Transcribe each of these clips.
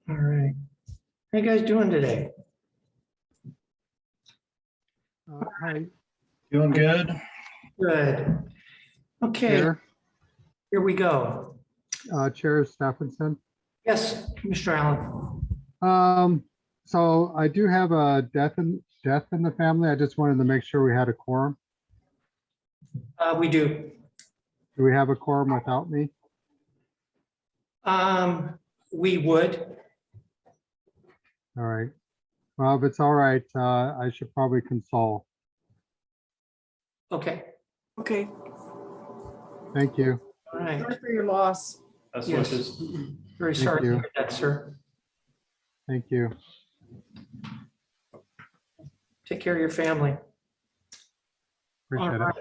All right. How you guys doing today? Hi, Doing good. Good. Okay, Chair. here we go. Chair Stephenson. Yes, Mr. Allen. So I do have a death in the family. I just wanted to make sure we had a quorum. We do. Do we have a quorum without me? We would. All right. Well, if it's all right, I should probably console. Okay. Okay, Thank you. All right. sorry for your loss. That's Yes. what this. Very Thank sorry to you. hear that, sir. Thank you. Take care of your family. All Appreciate it. right.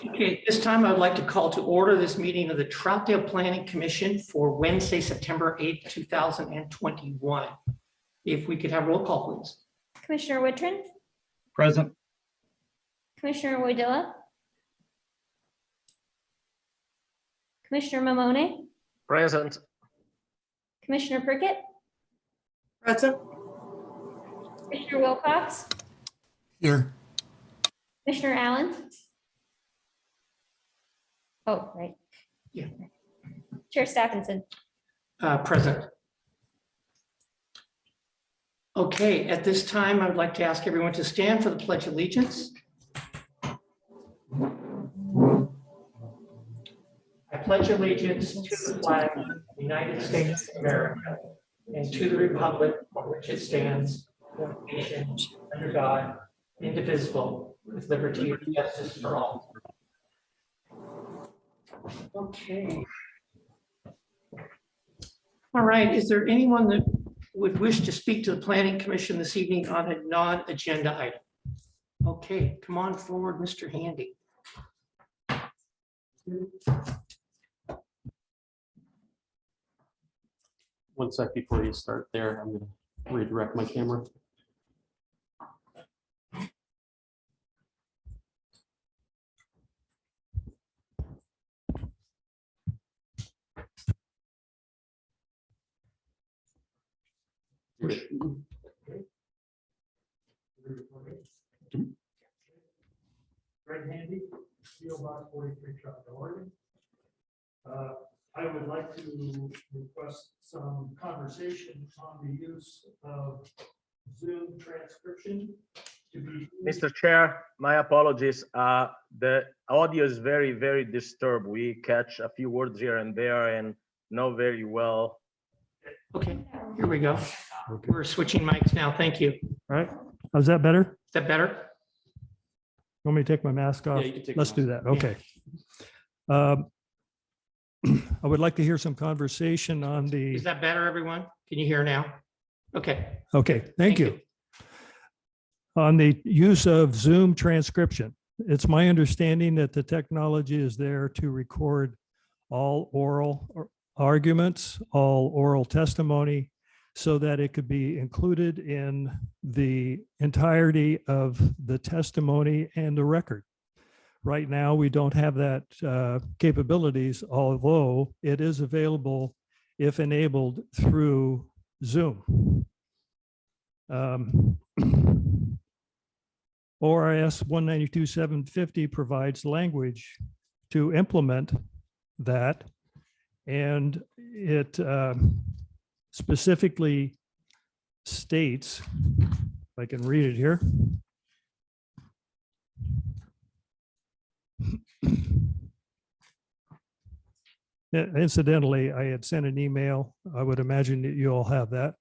Okay, this time I would like to call to order this meeting of the Troutdale Planning Commission for Wednesday, September 8th, 2021. If we could have roll call, please. Commissioner Wittrin, Present. Commissioner Woydilla, Commissioner Mamone, Present. Commissioner Prickett, Present. Commissioner Wilcox, Here. Commissioner Allen. Oh, right. Yeah. Chair Stephenson. Present. Okay, at this time, I would like to ask everyone to stand for the Pledge of Allegiance. I pledge allegiance to the flag of the United States of America and to the republic for which it stands, one nation, under God, indivisible, with liberty and justice for all. Okay. All right, is there anyone that would wish to speak to the Planning Commission this evening on a non-agenda item? Okay, come on forward, Mr. Handy. One sec before you start there, I'm gonna redirect my camera. Greg Handy, PO Box 43, Troutdale, Oregon. I would like to request some conversation on the use of Zoom transcription to be. Mr. Chair, my apologies. The audio is very, very disturbed. We catch a few words here and there and not very well. Okay, here we go. We're switching mics now. Thank you. Is All right, how's that better? that better? Want me to take my mask off? Yeah, you can take Let's it do that, okay. I would like to hear some conversation on the, Is that better, everyone? Can you hear now? Okay. okay, thank you. On the use of Zoom transcription. It's my understanding that the technology is there to record all oral arguments, all oral testimony, so that it could be included in the entirety of the testimony and the record. Right now, we don't have that capabilities, although it is available if enabled through Zoom. ORS 192.750 provides language to implement that, and it specifically states, if I can read it here. Incidentally, I had sent an email. I would imagine that you all have that,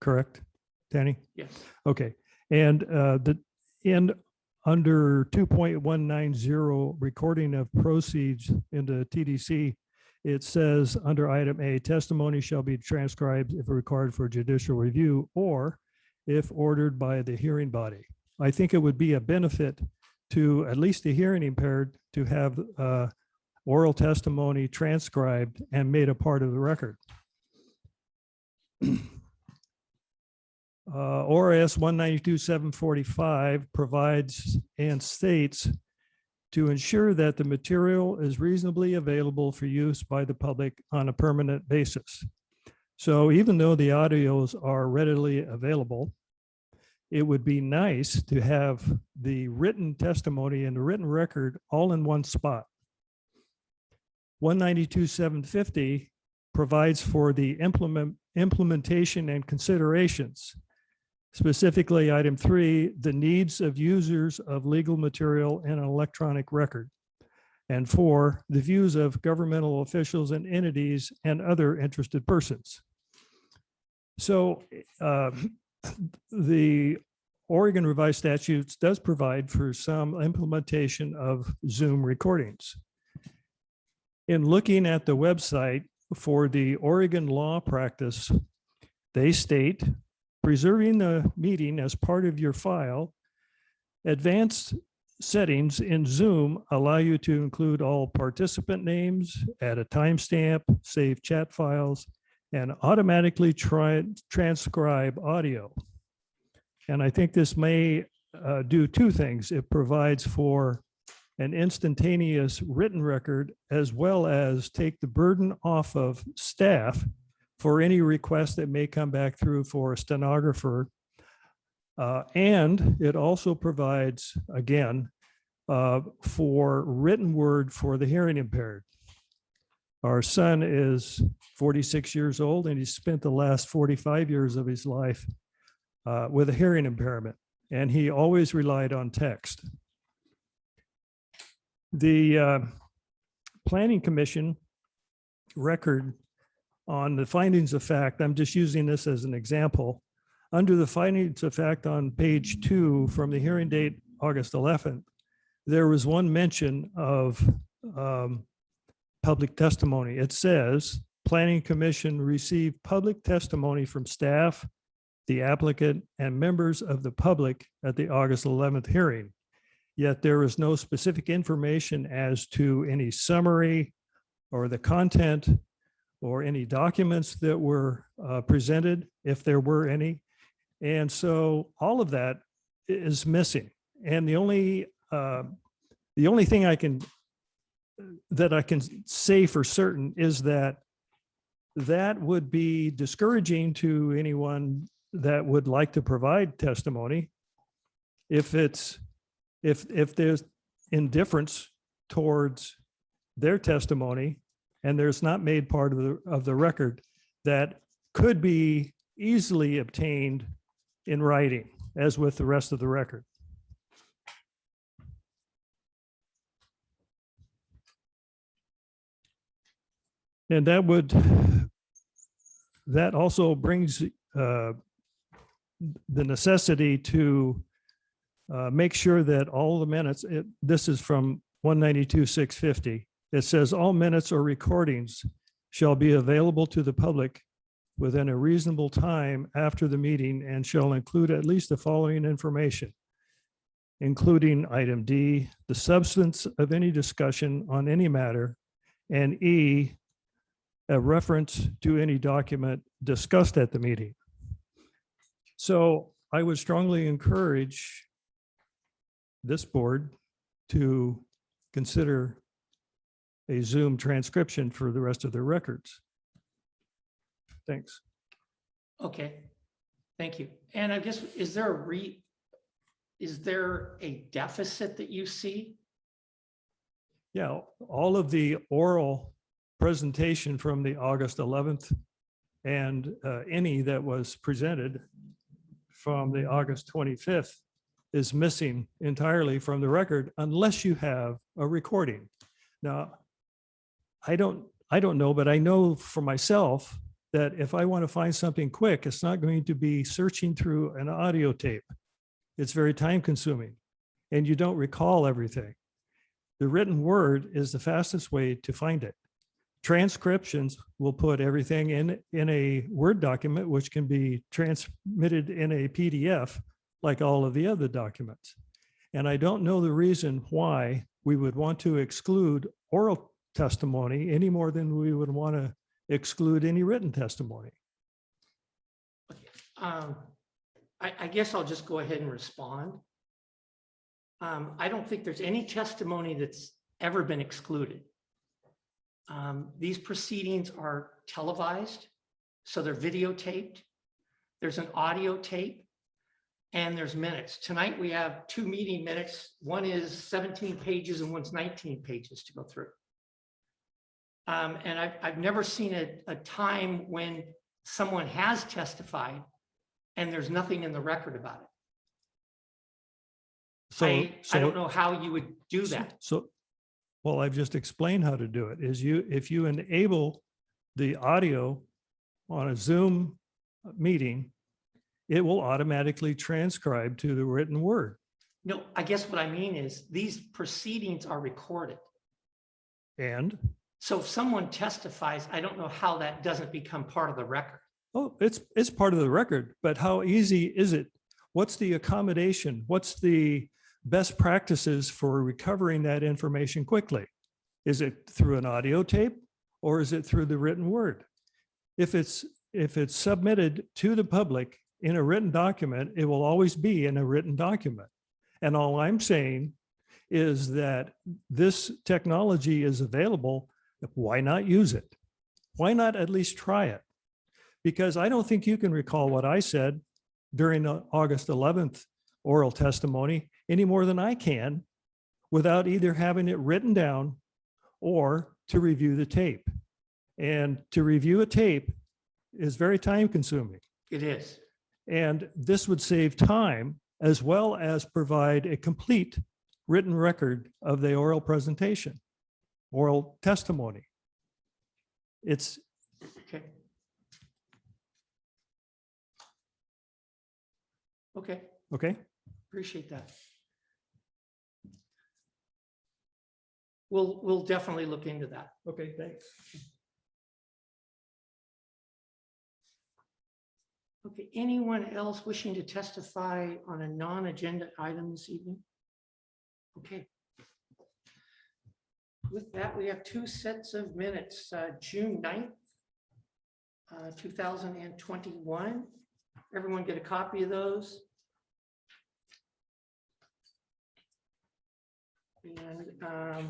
correct, Danny? Yes. Okay, and under 2.190, recording of proceeds into TDC, it says under item A, testimony shall be transcribed if required for judicial review or if ordered by the hearing body. I think it would be a benefit to at least the hearing impaired to have oral testimony transcribed and made a part of the record. ORS 192.745 provides and states to ensure that the material is reasonably available for use by the public on a permanent basis. So even though the audios are readily available, it would be nice to have the written testimony and the written record all in one spot. 192.750 provides for the implementation and considerations. Specifically, item 3, the needs of users of legal material in an electronic record. And 4, the views of governmental officials and entities and other interested persons. So the Oregon Revised Statutes does provide for some implementation of Zoom recordings. In looking at the website for the Oregon law practice, they state, preserving the meeting as part of your file, advanced settings in Zoom allow you to include all participant names, add a timestamp, save chat files, and automatically transcribe audio. And I think this may do two things. It provides for an instantaneous written record, as well as take the burden off of staff for any request that may come back through for a stenographer. And it also provides, again, for written word for the hearing impaired. Our son is 46 years old, and he spent the last 45 years of his life with a hearing impairment, and he always relied on text. The Planning Commission record on the findings of fact, I'm just using this as an example. Under the findings of fact on page 2 from the hearing date, August 11th, there was one mention of public testimony. It says, Planning Commission received public testimony from staff, the applicant, and members of the public at the August 11th hearing. Yet there is no specific information as to any summary or the content or any documents that were presented, if there were any. And so all of that is missing. And the only thing I can say for certain is that that would be discouraging to anyone that would like to provide testimony. If there's indifference towards their testimony and there's not made part of the record that could be easily obtained in writing, as with the rest of the record. And that also brings the necessity to make sure that all the minutes, this is from 192.650. It says all minutes or recordings shall be available to the public within a reasonable time after the meeting and shall include at least the following information, including item D, the substance of any discussion on any matter, and E, a reference to any document discussed at the meeting. So I would strongly encourage this board to consider a Zoom transcription for the rest of their records. Thanks. Okay, thank you. And I guess, is there a deficit that you see? Yeah, all of the oral presentation from the August 11th and any that was presented from the August 25th is missing entirely from the record unless you have a recording. Now, I don't know, but I know for myself that if I want to find something quick, it's not going to be searching through an audio tape. It's very time consuming and you don't recall everything. The written word is the fastest way to find it. Transcriptions will put everything in a Word document, which can be transmitted in a PDF like all of the other documents. And I don't know the reason why we would want to exclude oral testimony any more than we would want to exclude any written testimony. I guess I'll just go ahead and respond. I don't think there's any testimony that's ever been excluded. These proceedings are televised. So they're videotaped. There's an audio tape and there's minutes. Tonight we have 2 meeting minutes. One is 17 pages and one's 19 pages to go through. And I've never seen a time when someone has testified and there's nothing in the record about it. So, I don't know how you would do that. So, well, I've just explained how to do it, is if you enable the audio on a Zoom meeting, it will automatically transcribe to the written word. No, I guess what I mean is these proceedings are recorded. And, So if someone testifies, I don't know how that doesn't become part of the record. oh, it's part of the record, but how easy is it? What's the accommodation? What's the best practices for recovering that information quickly? Is it through an audio tape or is it through the written word? If it's submitted to the public in a written document, it will always be in a written document. And all I'm saying is that this technology is available. Why not use it? Why not at least try it? Because I don't think you can recall what I said during the August 11th oral testimony any more than I can without either having it written down or to review the tape. And to review a tape is very time consuming. It is. And this would save time as well as provide a complete written record of the oral presentation, oral testimony. It's, Okay. Okay, okay? appreciate that. We'll definitely look into that. Okay, thanks. Okay, anyone else wishing to testify on a non-agenda item this evening? Okay. With that, we have 2 sets of minutes, June 9th, 2021. Everyone get a copy of those? And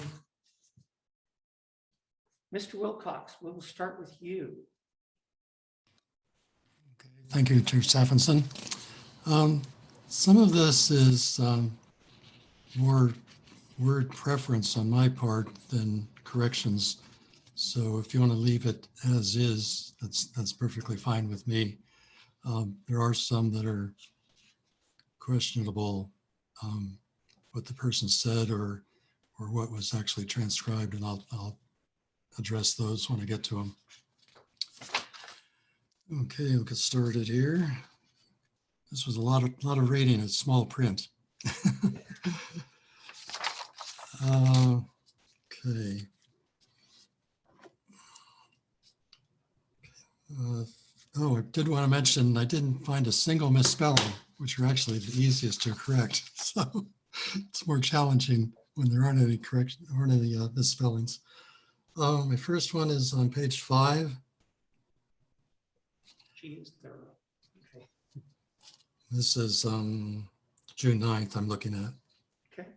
Mr. Wilcox, we will start with you. Thank you, Chair Stephenson. Some of this is more word preference on my part than corrections. So if you want to leave it as is, that's perfectly fine with me. There are some that are questionable, what the person said or what was actually transcribed, and I'll address those when I get to them. Okay, we'll get started here. This was a lot of reading in small print. Okay. Oh, I did want to mention, I didn't find a single misspelling, which are actually the easiest to correct. So it's more challenging when there aren't any misspellings. My first one is on page 5. She is thorough. Okay. This is June 9th I'm looking at. Okay.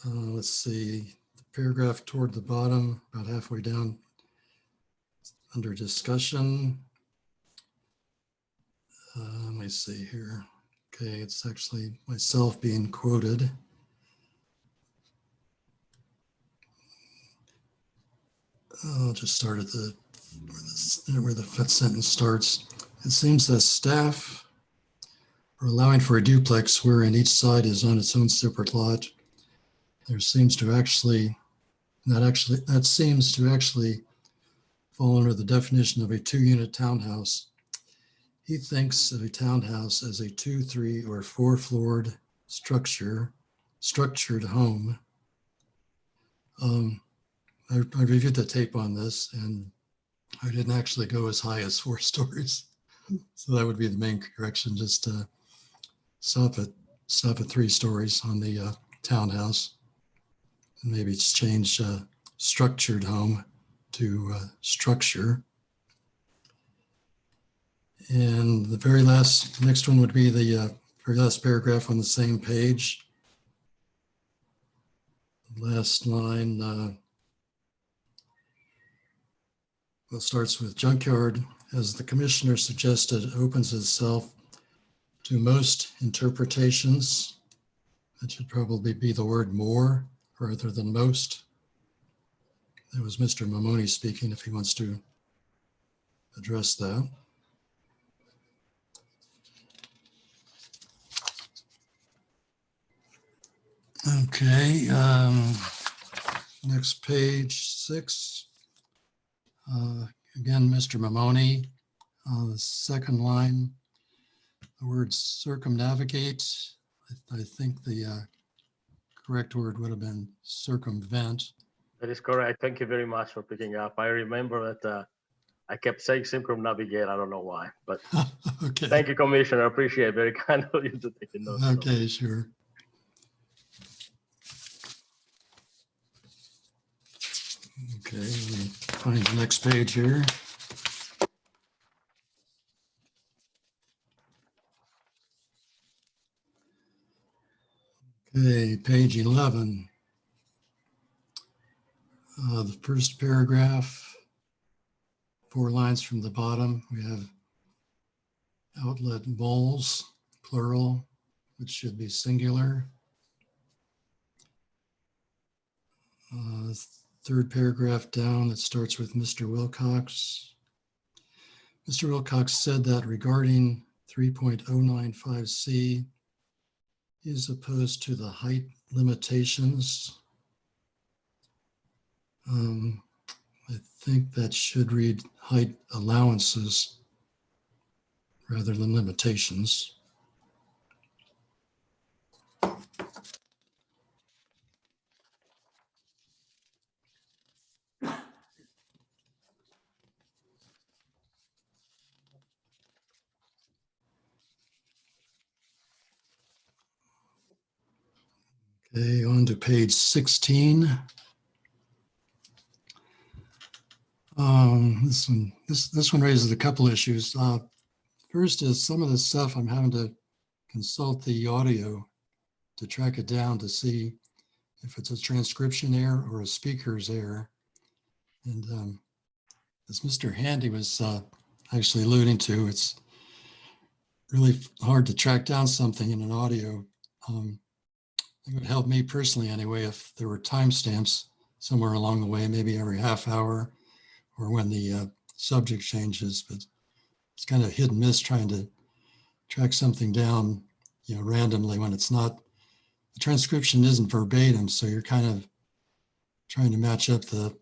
Let's see, the paragraph toward the bottom, about halfway down, under discussion. Let me see here. Okay, it's actually myself being quoted. I'll just start at where the sentence starts. It seems that staff are allowing for a duplex wherein each side is on its own separate lot. There seems to actually, that seems to actually fall under the definition of a 2-unit townhouse. He thinks of a townhouse as a 2, 3, or 4-floored structured home. I reviewed the tape on this, and I didn't actually go as high as 4 stories. So that would be the main correction, just stop at 3 stories on the townhouse. And maybe it's changed structured home to structure. And the very next one would be the very last paragraph on the same page. Last line, Well, it starts with junkyard, as the commissioner suggested, opens itself to most interpretations. That should probably be the word more rather than most. That was Mr. Mamoni speaking, if he wants to address that. Okay, next page 6. Again, Mr. Mamoni, the second line, the word circumnavigate. I think the correct word would have been circumvent. That is correct. Thank you very much for picking up. I remember that I kept saying circumnavigate. I don't know why, but Okay. thank you, Commissioner. I appreciate it. Very kind of you to take a note. Okay, sure. Okay, let me find the next page here. Okay, page 11. The first paragraph, 4 lines from the bottom, we have outlet bowls, plural, which should be singular. Third paragraph down, it starts with Mr. Wilcox. Mr. Wilcox said that regarding 3.095C, he is opposed to the height limitations. I think that should read height allowances rather than limitations. Okay, on to page 16. This one raises a couple issues. First is some of the stuff I'm having to consult the audio to track it down to see if it's a transcription error or a speaker's error. And as Mr. Handy was actually alluding to, it's really hard to track down something in an audio. It would help me personally anyway if there were timestamps somewhere along the way, maybe every half hour or when the subject changes, but it's kind of hit and miss trying to track something down, randomly when it's not, the transcription isn't verbatim. So you're kind of trying to match up the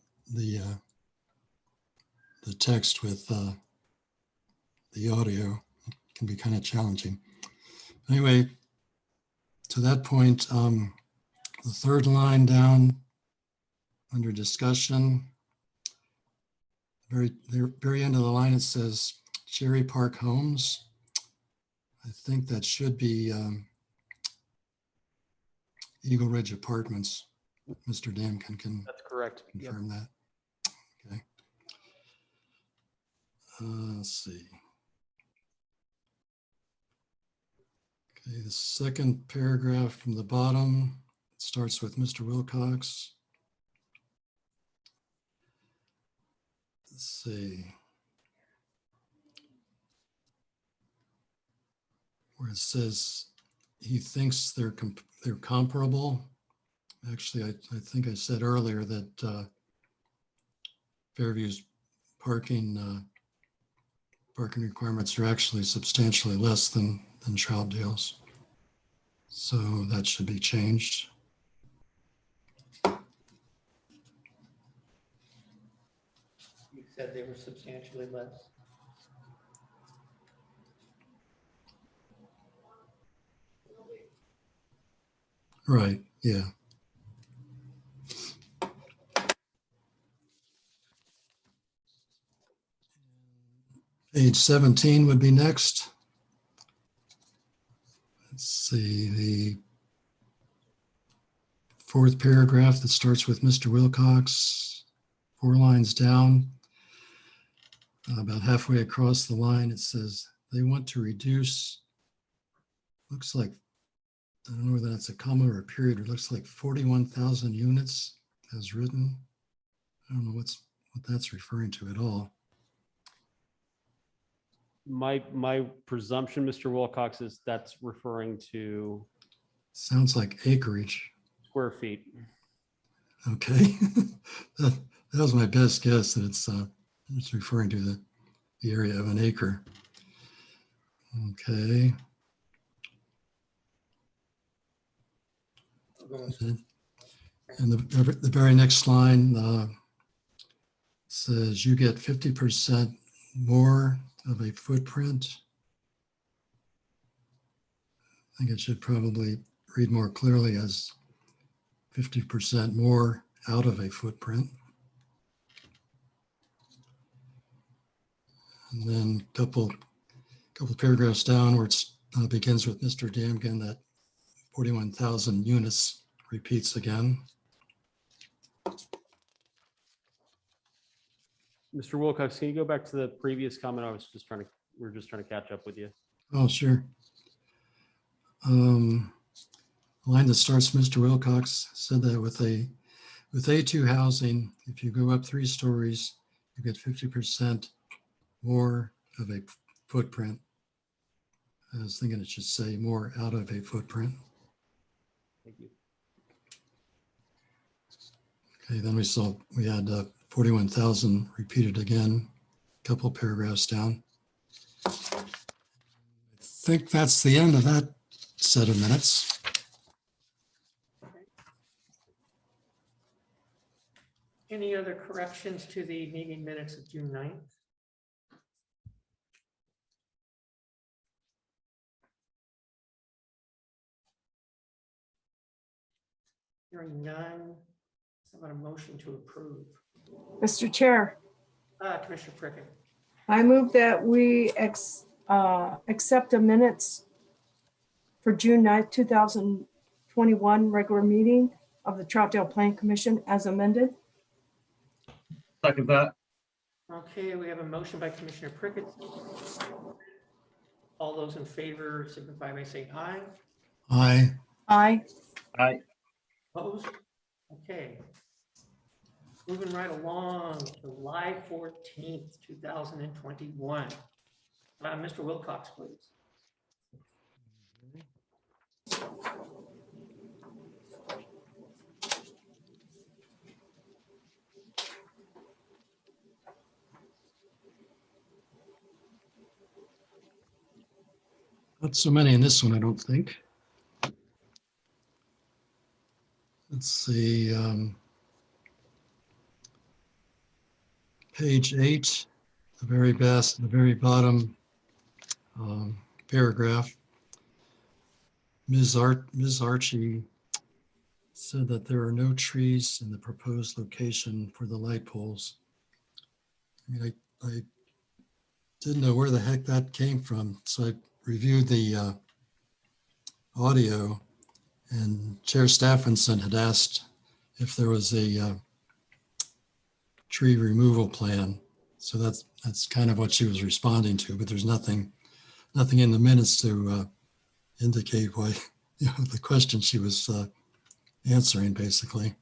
text with the audio. It can be kind of challenging. Anyway, to that point, the third line down under discussion, very end of the line, it says Cherry Park Homes. I think that should be Eagle Ridge Apartments. Mr. Damkin can That's correct. Yep. confirm that. Okay. Let's see. Okay, the second paragraph from the bottom starts with Mr. Wilcox. Let's see. Where it says he thinks they're comparable. Actually, I think I said earlier that Fairview's parking requirements are actually substantially less than Troutdale's. So that should be changed. You said they were substantially less. Right, yeah. Page 17 would be next. Let's see, the fourth paragraph that starts with Mr. Wilcox, 4 lines down, about halfway across the line, it says they want to reduce, looks like, I don't know whether that's a comma or a period, it looks like 41,000 units as written. I don't know what that's referring to at all. My presumption, Mr. Wilcox, is that's referring to Sounds like acreage. square feet. Okay. That that was my best guess that it's referring to the area of an acre. Okay. And the very next line says you get 50% more of a footprint. I think it should probably read more clearly as 50% more out of a footprint. And then a couple paragraphs down where it begins with Mr. Damkin, that 41,000 units repeats again. Mr. Wilcox, can you go back to the previous comment? We were just trying to catch up with you. Oh, sure. Line that starts, Mr. Wilcox said that with A2 housing, if you go up 3 stories, you get 50% more of a footprint. I was thinking it should say more out of a footprint. Thank you. Okay, then we had 41,000 repeated again, a couple paragraphs down. I think that's the end of that set of minutes. Any other corrections to the meeting minutes of June 9th? Hearing none, how about a motion to approve? Mr. Chair, Commissioner Prickett. I move that we accept the minutes for June 9th, 2021 regular meeting of the Troutdale Plan Commission as amended. Second that. Okay, we have a motion by Commissioner Prickett. All those in favor signify by saying aye. Aye. Aye. Aye. Opposed? Okay. Moving right along, July 14th, 2021. Mr. Wilcox, please. Not so many in this one, I don't think. Let's see. Page 8, the very best, the very bottom paragraph. Ms. Archie said that there are no trees in the proposed location for the light poles. I mean, I didn't know where the heck that came from, so I reviewed the audio, and Chair Stephenson had asked if there was a tree removal plan. So that's kind of what she was responding to, but there's nothing in the minutes to indicate why, the question she was answering, basically.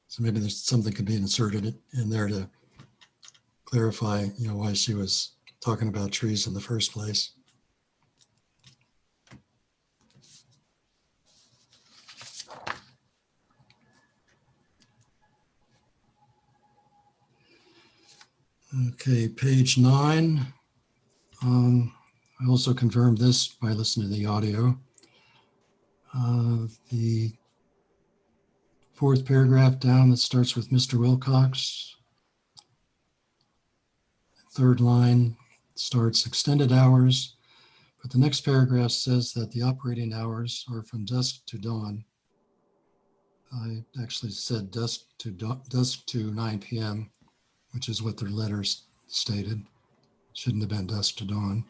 So maybe there's something could be inserted in there to clarify, why she was talking about trees in the first place. Okay, page 9. I also confirmed this by listening to the audio. The 4th paragraph down that starts with Mr. Wilcox. 3rd line starts extended hours, but the next paragraph says that the operating hours are from dusk to dawn. I actually said dusk to 9 p.m., which is what their letters stated. Shouldn't have been dusk to dawn.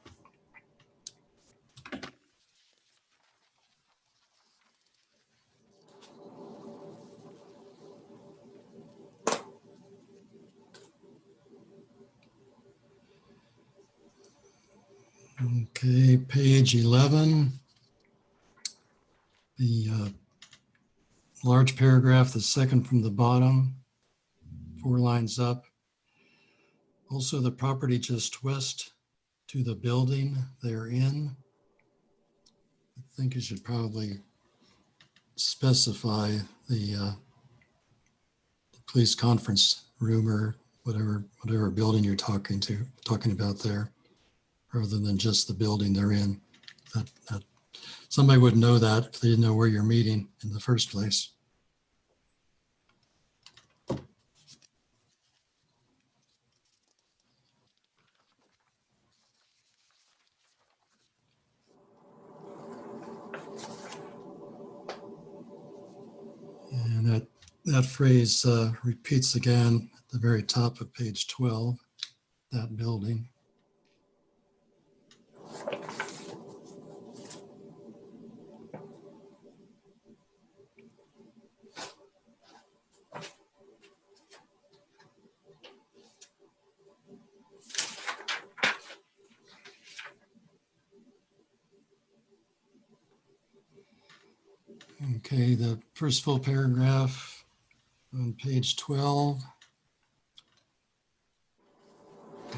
Okay, page 11. The large paragraph, the second from the bottom, 4 lines up. Also, the property just west to the building they're in. I think you should probably specify the police conference room or whatever building you're talking about there, rather than just the building they're in. That somebody would know that if they didn't know where you're meeting in the first place. And that phrase repeats again at the very top of page 12, that building. Okay, the first full paragraph on page 12.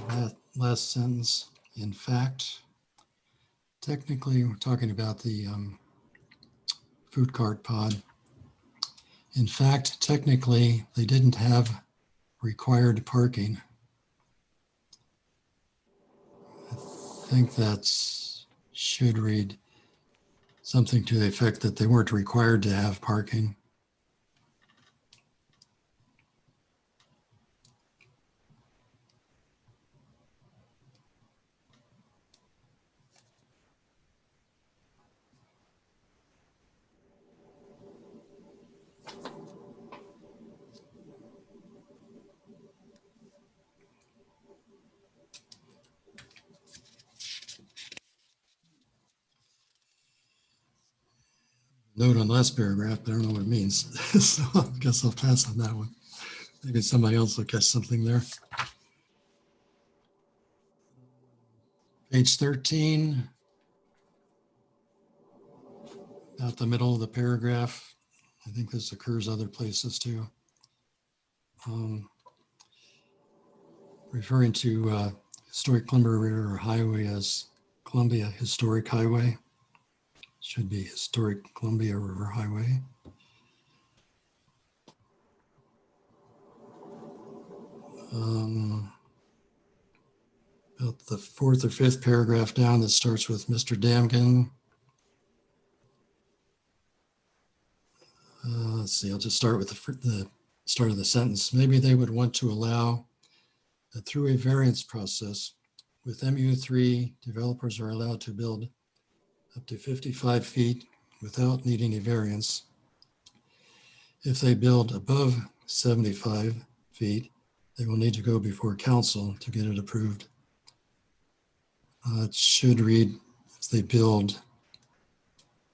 That last sentence, in fact, technically we're talking about the food cart pod. In fact, technically they didn't have required parking. I think that's should read something to the effect that they weren't required to have parking. Note on last paragraph, but I don't know what it means. So I guess I'll pass on that one. Maybe somebody else will catch something there. Page 13, about the middle of the paragraph. I think this occurs other places too. Referring to historic Columbia River Highway as Columbia Historic Highway. Should be Historic Columbia River Highway. About the fourth or fifth paragraph down that starts with Mr. Damkin. Let's see, I'll just start with the start of the sentence. Maybe they would want to allow that through a variance process with MU3, developers are allowed to build up to 55 feet without needing a variance. If they build above 75 feet, they will need to go before council to get it approved. It should read, if they build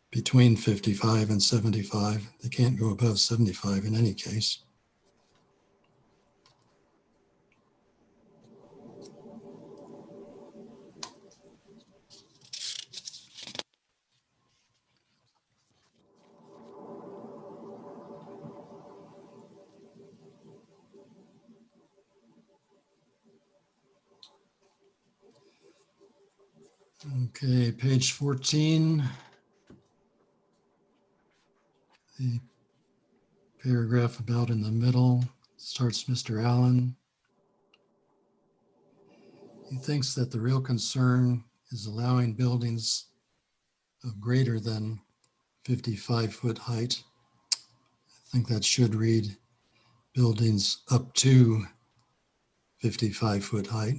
between 55 and 75, they can't go above 75 in any case. Okay, page 14. The paragraph about in the middle starts Mr. Allen. He thinks that the real concern is allowing buildings of greater than 55-foot height. I think that should read buildings up to 55-foot height.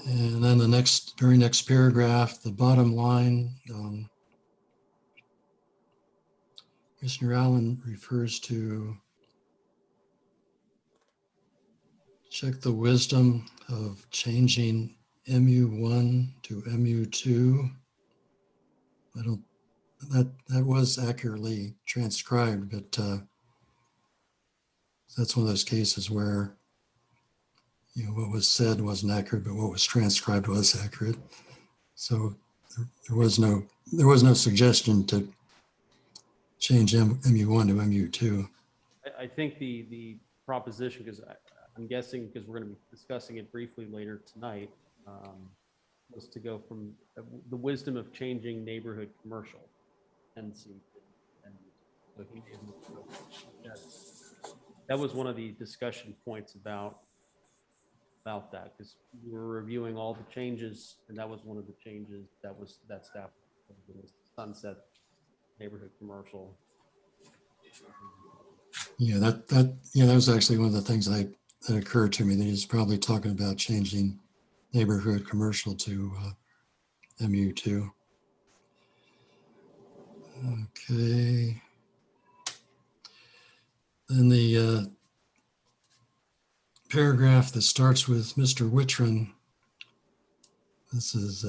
And then the very next paragraph, the bottom line, Commissioner Allen refers to check the wisdom of changing MU1 to MU2. That was accurately transcribed, but that's one of those cases where what was said wasn't accurate, but what was transcribed was accurate. So there was no suggestion to change MU1 to MU2. I think the proposition, because I'm guessing, because we're going to be discussing it briefly later tonight, was to go from the wisdom of changing neighborhood commercial and see. And so that was one of the discussion points about that, because we were reviewing all the changes, and that was one of the changes that staff was sunset neighborhood commercial. Yeah, that was actually one of the things that occurred to me, that he's probably talking about changing neighborhood commercial to MU2. Okay. Then the paragraph that starts with Mr. Wittrin. This is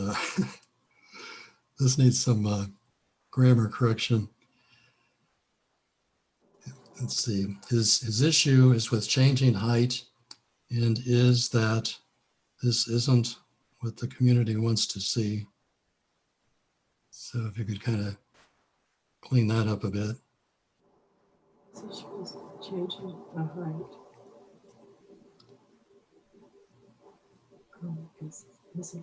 this needs some grammar correction. Let's see. His issue is with changing height, and is that this isn't what the community wants to see. So if you could kind of clean that up a bit. So she was changing the height. Oh, this is it.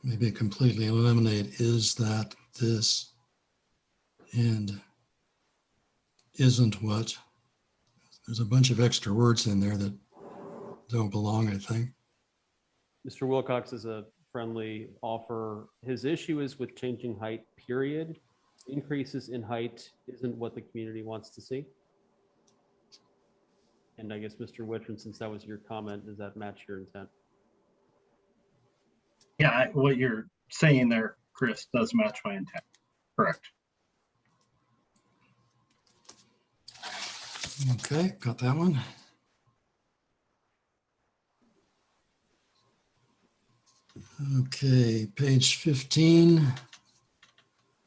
Maybe completely eliminate is that this and isn't what. There's a bunch of extra words in there that don't belong, I think. Mr. Wilcox is a friendly offer. His issue is with changing height, period. Increases in height isn't what the community wants to see. And I guess, Mr. Wittrin, since that was your comment, does that match your intent? Yeah, what you're saying there, Chris, does match my intent. Correct. Okay, got that one. Okay, page 15,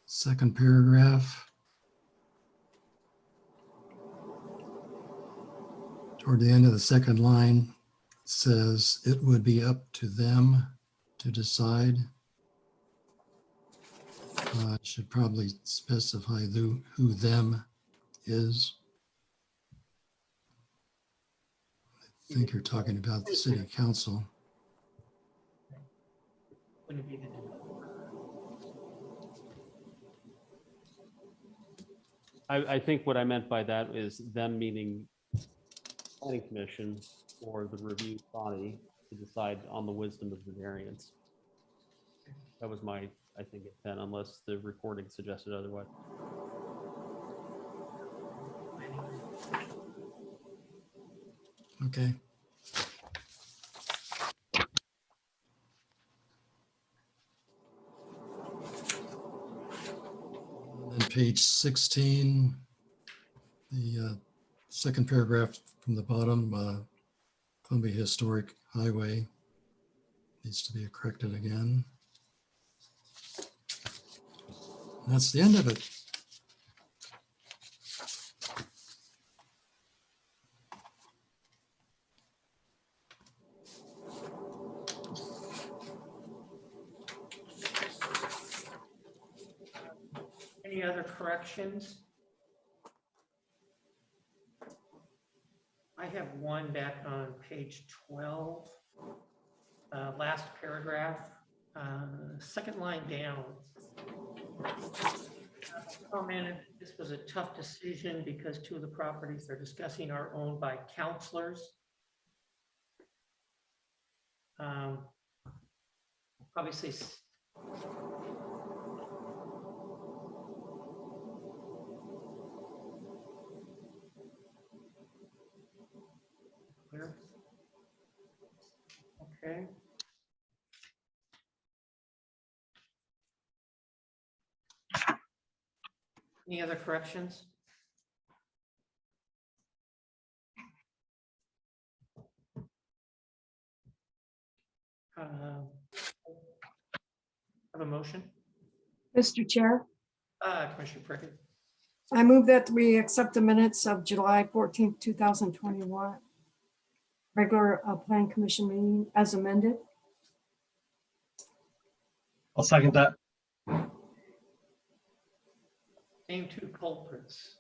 second paragraph. Toward the end of the second line, it says it would be up to them to decide. Should probably specify who them is. I think you're talking about the city council. Wouldn't it be I think what I meant by that is them meaning planning commission or the review body to decide on the wisdom of the variance. That was my, I think, intent, unless the recording suggested otherwise. Okay. And then page 16, the second paragraph from the bottom, Columbia Historic Highway needs to be corrected again. That's the end of it. Any other corrections? I have one back on page 12, last paragraph, second line down. Commented this was a tough decision because two of the properties they're discussing are owned by counselors. Obviously, clear. Okay. Any other corrections? Have a motion? Mr. Chair, Commissioner Prickett. I move that we accept the minutes of July 14th, 2021. Regular Plan Commission meeting as amended. I'll second that. Name two culprits.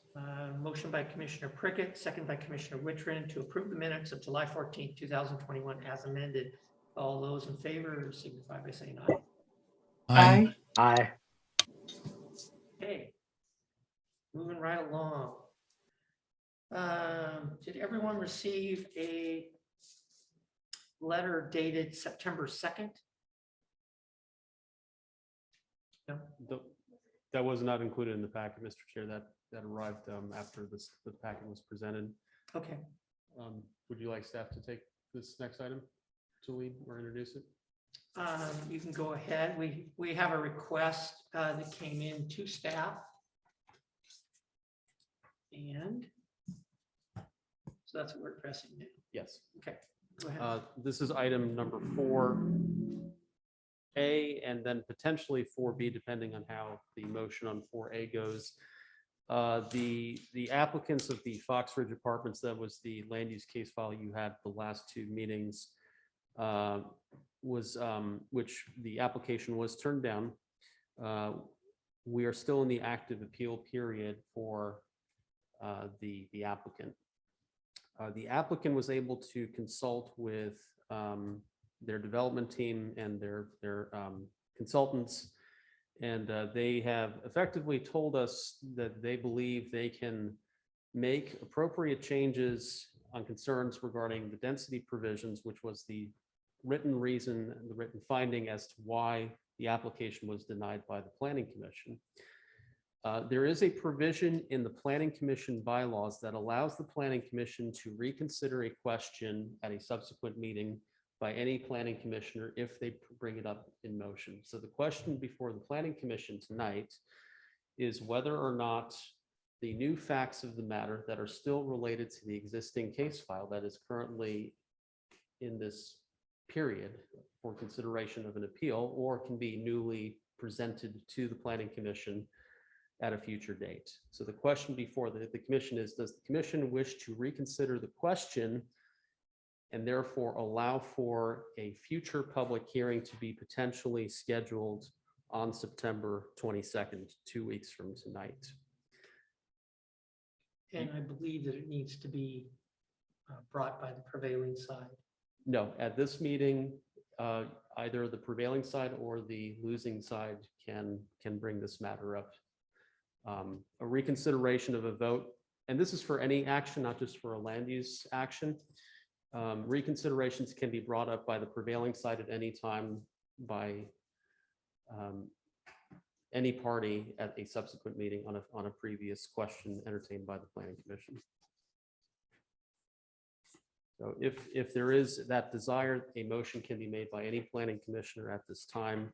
Motion by Commissioner Prickett, second by Commissioner Wittrin to approve the minutes of July 14th, 2021 as amended. All those in favor signify by saying aye. Aye. Aye. Okay. Moving right along. Did everyone receive a letter dated September 2nd? No. That was not included in the packet, Mr. Chair. That arrived after the packet was presented. Okay. Would you like staff to take this next item to lead or introduce it? You can go ahead. We have a request that came in to staff. And so that's what we're addressing now. Yes. Okay, go ahead. This is item number 4A and then potentially 4B, depending on how the motion on 4A goes. The applicants of the Fox Ridge Apartments, that was the land use case file you had the last two meetings, which the application was turned down. We are still in the active appeal period for the applicant. The applicant was able to consult with their development team and their consultants, and they have effectively told us that they believe they can make appropriate changes on concerns regarding the density provisions, which was the written reason, the written finding as to why the application was denied by the Planning Commission. There is a provision in the Planning Commission bylaws that allows the Planning Commission to reconsider a question at a subsequent meeting by any planning commissioner if they bring it up in motion. So the question before the Planning Commission tonight is whether or not the new facts of the matter that are still related to the existing case file that is currently in this period for consideration of an appeal, or can be newly presented to the Planning Commission at a future date. So the question before the commission is, does the commission wish to reconsider the question and therefore allow for a future public hearing to be potentially scheduled on September 22nd, 2 weeks from tonight? And I believe that it needs to be brought by the prevailing side. No, at this meeting, either the prevailing side or the losing side can bring this matter up. A reconsideration of a vote, and this is for any action, not just for a land use action. Reconsiderations can be brought up by the prevailing side at any time by any party at a subsequent meeting on a previous question entertained by the Planning Commission. So if there is that desire, a motion can be made by any planning commissioner at this time.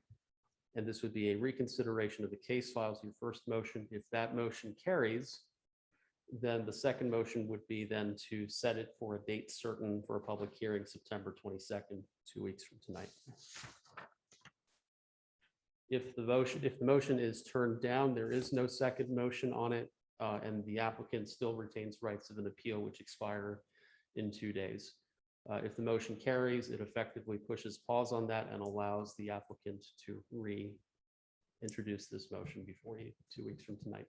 And this would be a reconsideration of the case files, your first motion. If that motion carries, then the second motion would be then to set it for a date certain for a public hearing, September 22nd, 2 weeks from tonight. If the motion is turned down, there is no second motion on it, and the applicant still retains rights of an appeal, which expire in 2 days. If the motion carries, it effectively pushes pause on that and allows the applicant to reintroduce this motion before you 2 weeks from tonight.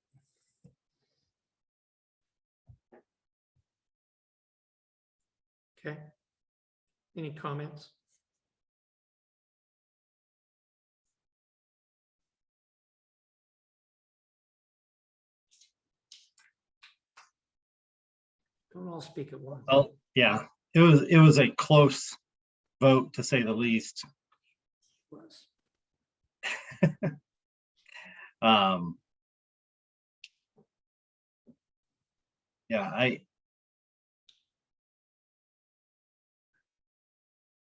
Okay. Any comments? Don't all speak at once. Well, yeah, it was a close vote, to say the least. Yeah,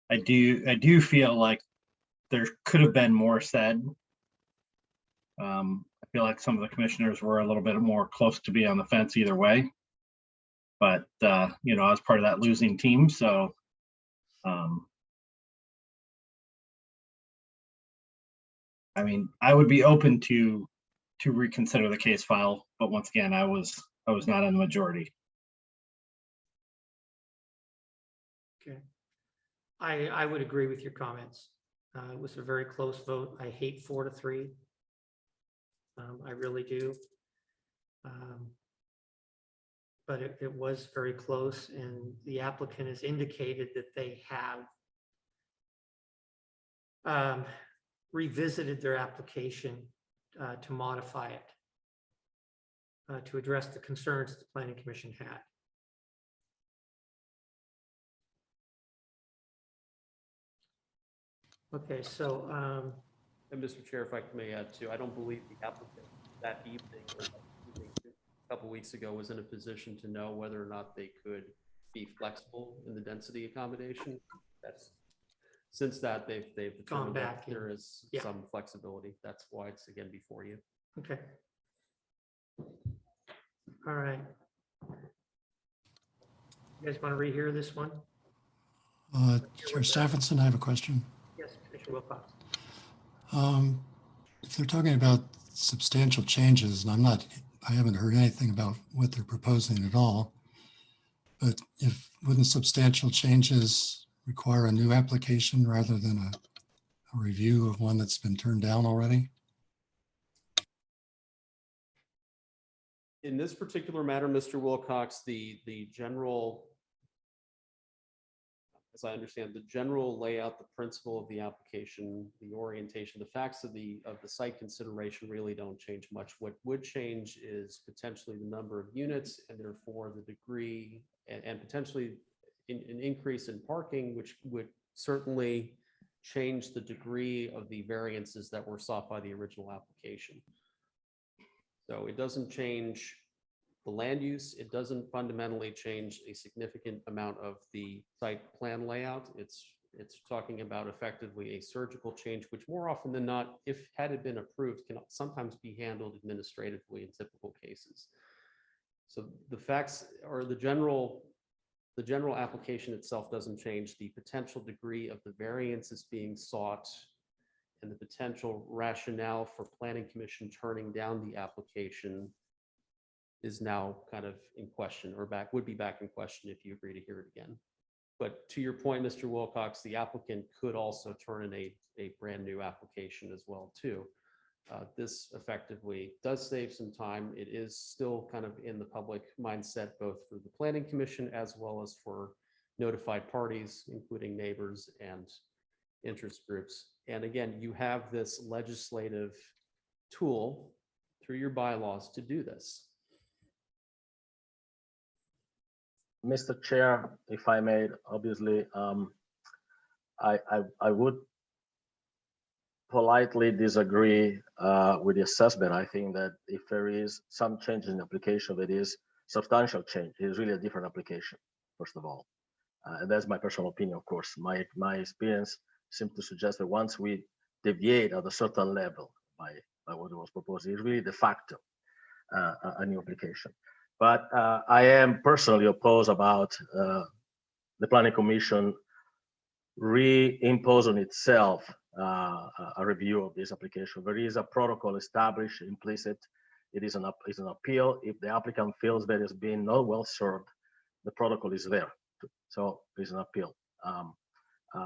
I do feel like there could have been more said. I feel like some of the commissioners were a little bit more close to be on the fence either way. But you know, I was part of that losing team, so I mean, I would be open to reconsider the case file, but once again, I was not in the majority. Okay. I would agree with your comments. It was a very close vote. I hate 4-3. I really do. But it was very close, and the applicant has indicated that they have revisited their application to modify it to address the concerns the Planning Commission had. Okay, so And Mr. Chair, if I may add too, I don't believe the applicant that evening or that evening, a couple weeks ago was in a position to know whether or not they could be flexible in the density accommodation. That's since that they've determined that back there and- is yeah. some flexibility. That's why it's again before you. okay. All right. You guys want to rehear this one? Chair Stephenson, I have a question. Yes, Commissioner Wilcox. If they're talking about substantial changes, and I haven't heard anything about what they're proposing at all, but wouldn't substantial changes require a new application rather than a review of one that's been turned down already? In this particular matter, Mr. Wilcox, the general, as I understand, the general layout, the principle of the application, the orientation, the facts of the site consideration really don't change much. What would change is potentially the number of units and therefore the degree and potentially an increase in parking, which would certainly change the degree of the variances that were sought by the original application. So it doesn't change the land use. It doesn't fundamentally change a significant amount of the site plan layout. It's talking about effectively a surgical change, which more often than not, if had it been approved, can sometimes be handled administratively in typical cases. So the facts or the general application itself doesn't change. The potential degree of the variances being sought and the potential rationale for Planning Commission turning down the application is now kind of in question, or would be back in question if you agree to hear it again. But to your point, Mr. Wilcox, the applicant could also turn in a brand new application as well too. This effectively does save some time. It is still kind of in the public mindset, both for the Planning Commission as well as for notified parties, including neighbors and interest groups. And again, you have this legislative tool through your bylaws to do this. Mr. Chair, if I may, obviously, I would politely disagree with the assessment. I think that if there is some change in the application, that is substantial change. It is really a different application, first of all. And that's my personal opinion, of course. My experience seems to suggest that once we deviate at a certain level by what was proposed, it's really de facto a new application. But I am personally opposed about the Planning Commission reimpose on itself a review of this application. There is a protocol established, implicit. It is an appeal. If the applicant feels that it's been not well served, the protocol is there. So it's an appeal.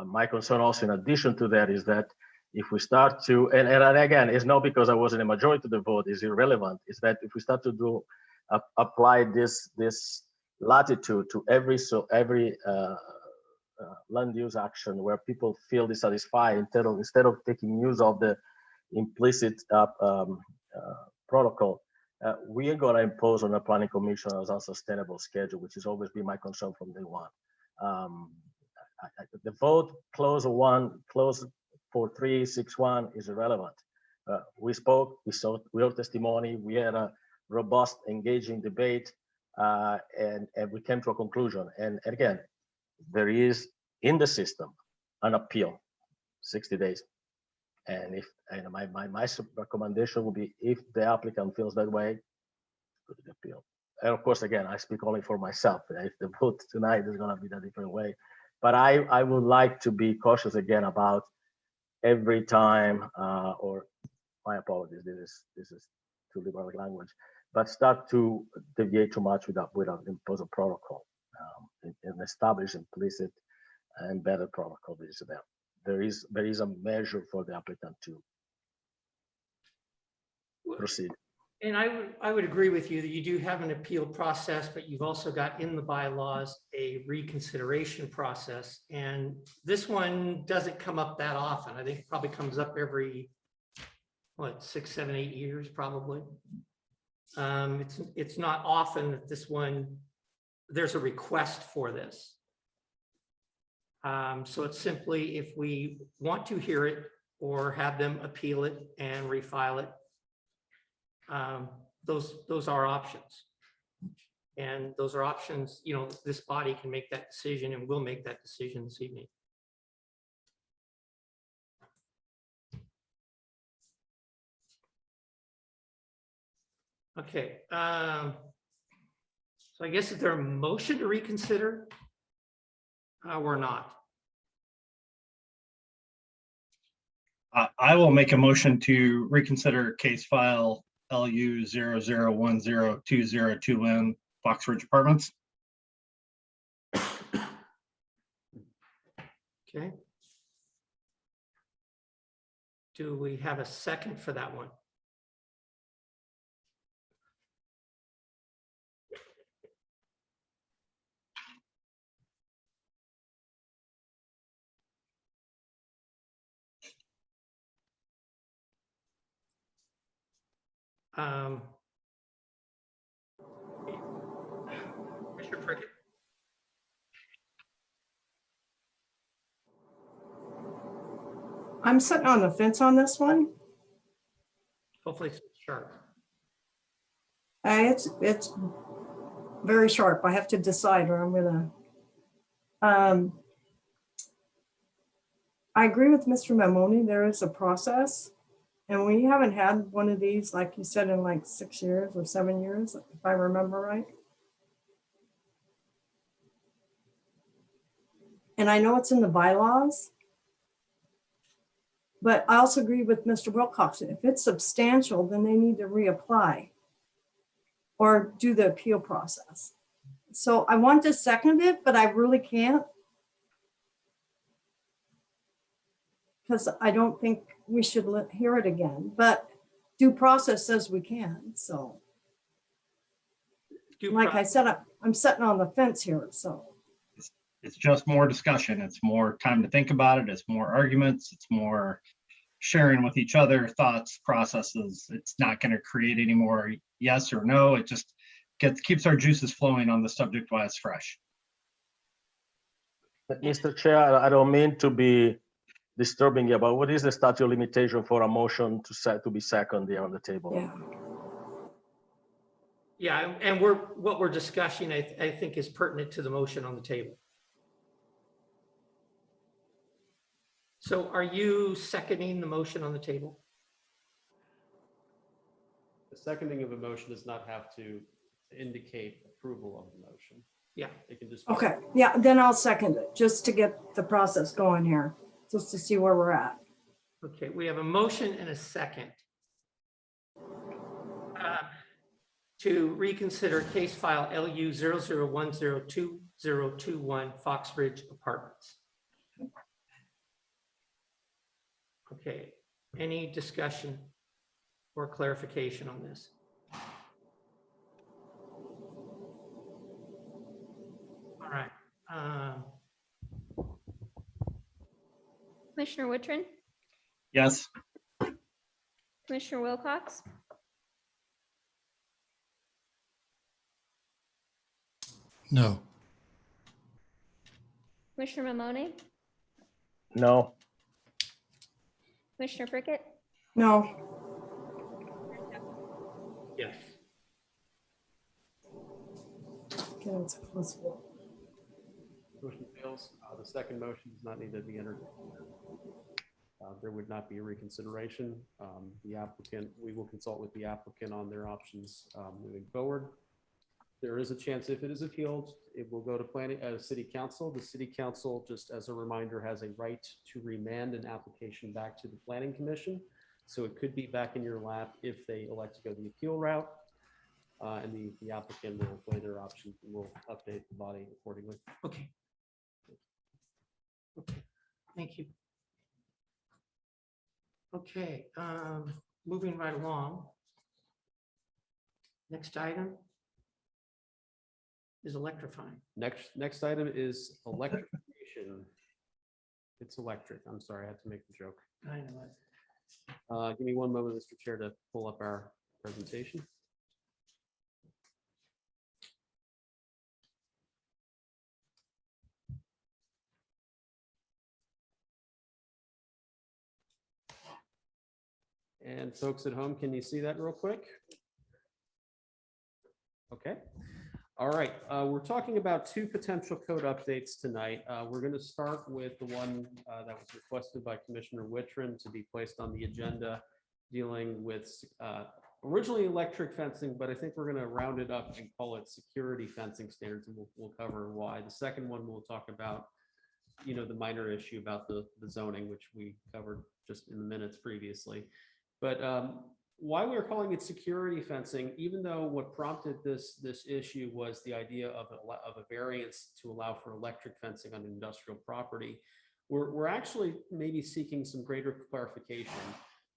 My concern also, in addition to that, is that if we start to, and again, it's not because I was in a majority of the vote, is irrelevant. Is that if we start to apply this latitude to every land use action where people feel dissatisfied, instead of taking use of the implicit protocol, we are going to impose on the Planning Commission as unsustainable schedule, which has always been my concern from day one. The vote close 4-3-6-1 is irrelevant. We spoke, we heard testimony, we had a robust, engaging debate, and we came to a conclusion. And again, there is in the system an appeal, 60 days. And my recommendation would be, if the applicant feels that way, go to the appeal. And of course, again, I speak only for myself. If the vote tonight is going to be a different way, but I would like to be cautious again about every time, or my apologies, this is too liberal language, but start to deviate too much without impose a protocol and establish implicit and better protocol. That is there. There is a measure for the applicant to proceed. And I would agree with you that you do have an appeal process, but you've also got in the bylaws a reconsideration process. And this one doesn't come up that often. I think it probably comes up every, what, 6, 7, 8 years, probably. It's not often that this one, there's a request for this. So it's simply if we want to hear it or have them appeal it and refile it. Those are options. And those are options, you know, this body can make that decision and will make that decision this evening. Okay. So I guess is there a motion to reconsider? Or not? I will make a motion to reconsider case file LU 00102021 Fox Ridge Apartments. Okay. Do we have a second for that one? Mr. Prickett? I'm sitting on the fence on this one. Hopefully it's sharp. It's very sharp. I have to decide where I'm gonna. I agree with Mr. Mamoni. There is a process, and we haven't had one of these, like you said, in like 6 years or 7 years, if I remember right. And I know it's in the bylaws. But I also agree with Mr. Wilcox. If it's substantial, then they need to reapply or do the appeal process. So I want to second it, but I really can't. Because I don't think we should hear it again, but due process says we can. So like I said, I'm sitting on the fence here, so. It's just more discussion. It's more time to think about it. It's more arguments. It's more sharing with each other thoughts, processes. It's not going to create any more yes or no. It just keeps our juices flowing on the subject while it's fresh. Mr. Chair, I don't mean to be disturbing you, but what is the statute of limitation for a motion to be second there on the table? Yeah. Yeah, and what we're discussing, I think, is pertinent to the motion on the table. So are you seconding the motion on the table? The seconding of a motion does not have to indicate approval of the motion. Yeah. It can just. Okay, yeah, then I'll second it just to get the process going here, just to see where we're at. Okay, we have a motion and a second to reconsider case file LU 00102021 Fox Ridge Apartments. Okay, any discussion or clarification on this? All right. Commissioner Wittrin, Yes. Commissioner Wilcox, No. Commissioner Mamoni, No. Commissioner Prickett, No, Yes. okay, it's close. Motion fails. The second motion does not need to be entered. There would not be a reconsideration. The applicant, we will consult with the applicant on their options moving forward. There is a chance if it is appealed, it will go to planning, city council. The city council, just as a reminder, has a right to remand an application back to the planning commission. So it could be back in your lap if they elect to go the appeal route. And the applicant will weigh their options and will update the body accordingly. Okay. Okay, thank you. Okay, moving right along. Next item is electrifying. Next item is electrification. It's electric. I'm sorry, I had to make the joke. I know it. Give me one moment, Mr. Chair, to pull up our presentation. And folks at home, can you see that real quick? Okay. All right. We're talking about two potential code updates tonight. We're going to start with the one that was requested by Commissioner Wittrin to be placed on the agenda, dealing with originally electric fencing, but I think we're going to round it up and call it security fencing standards, and we'll cover why. The second one we'll talk about, the minor issue about the zoning, which we covered just in the minutes previously. But why we are calling it security fencing, even though what prompted this issue was the idea of a variance to allow for electric fencing on industrial property, we're actually maybe seeking some greater clarification.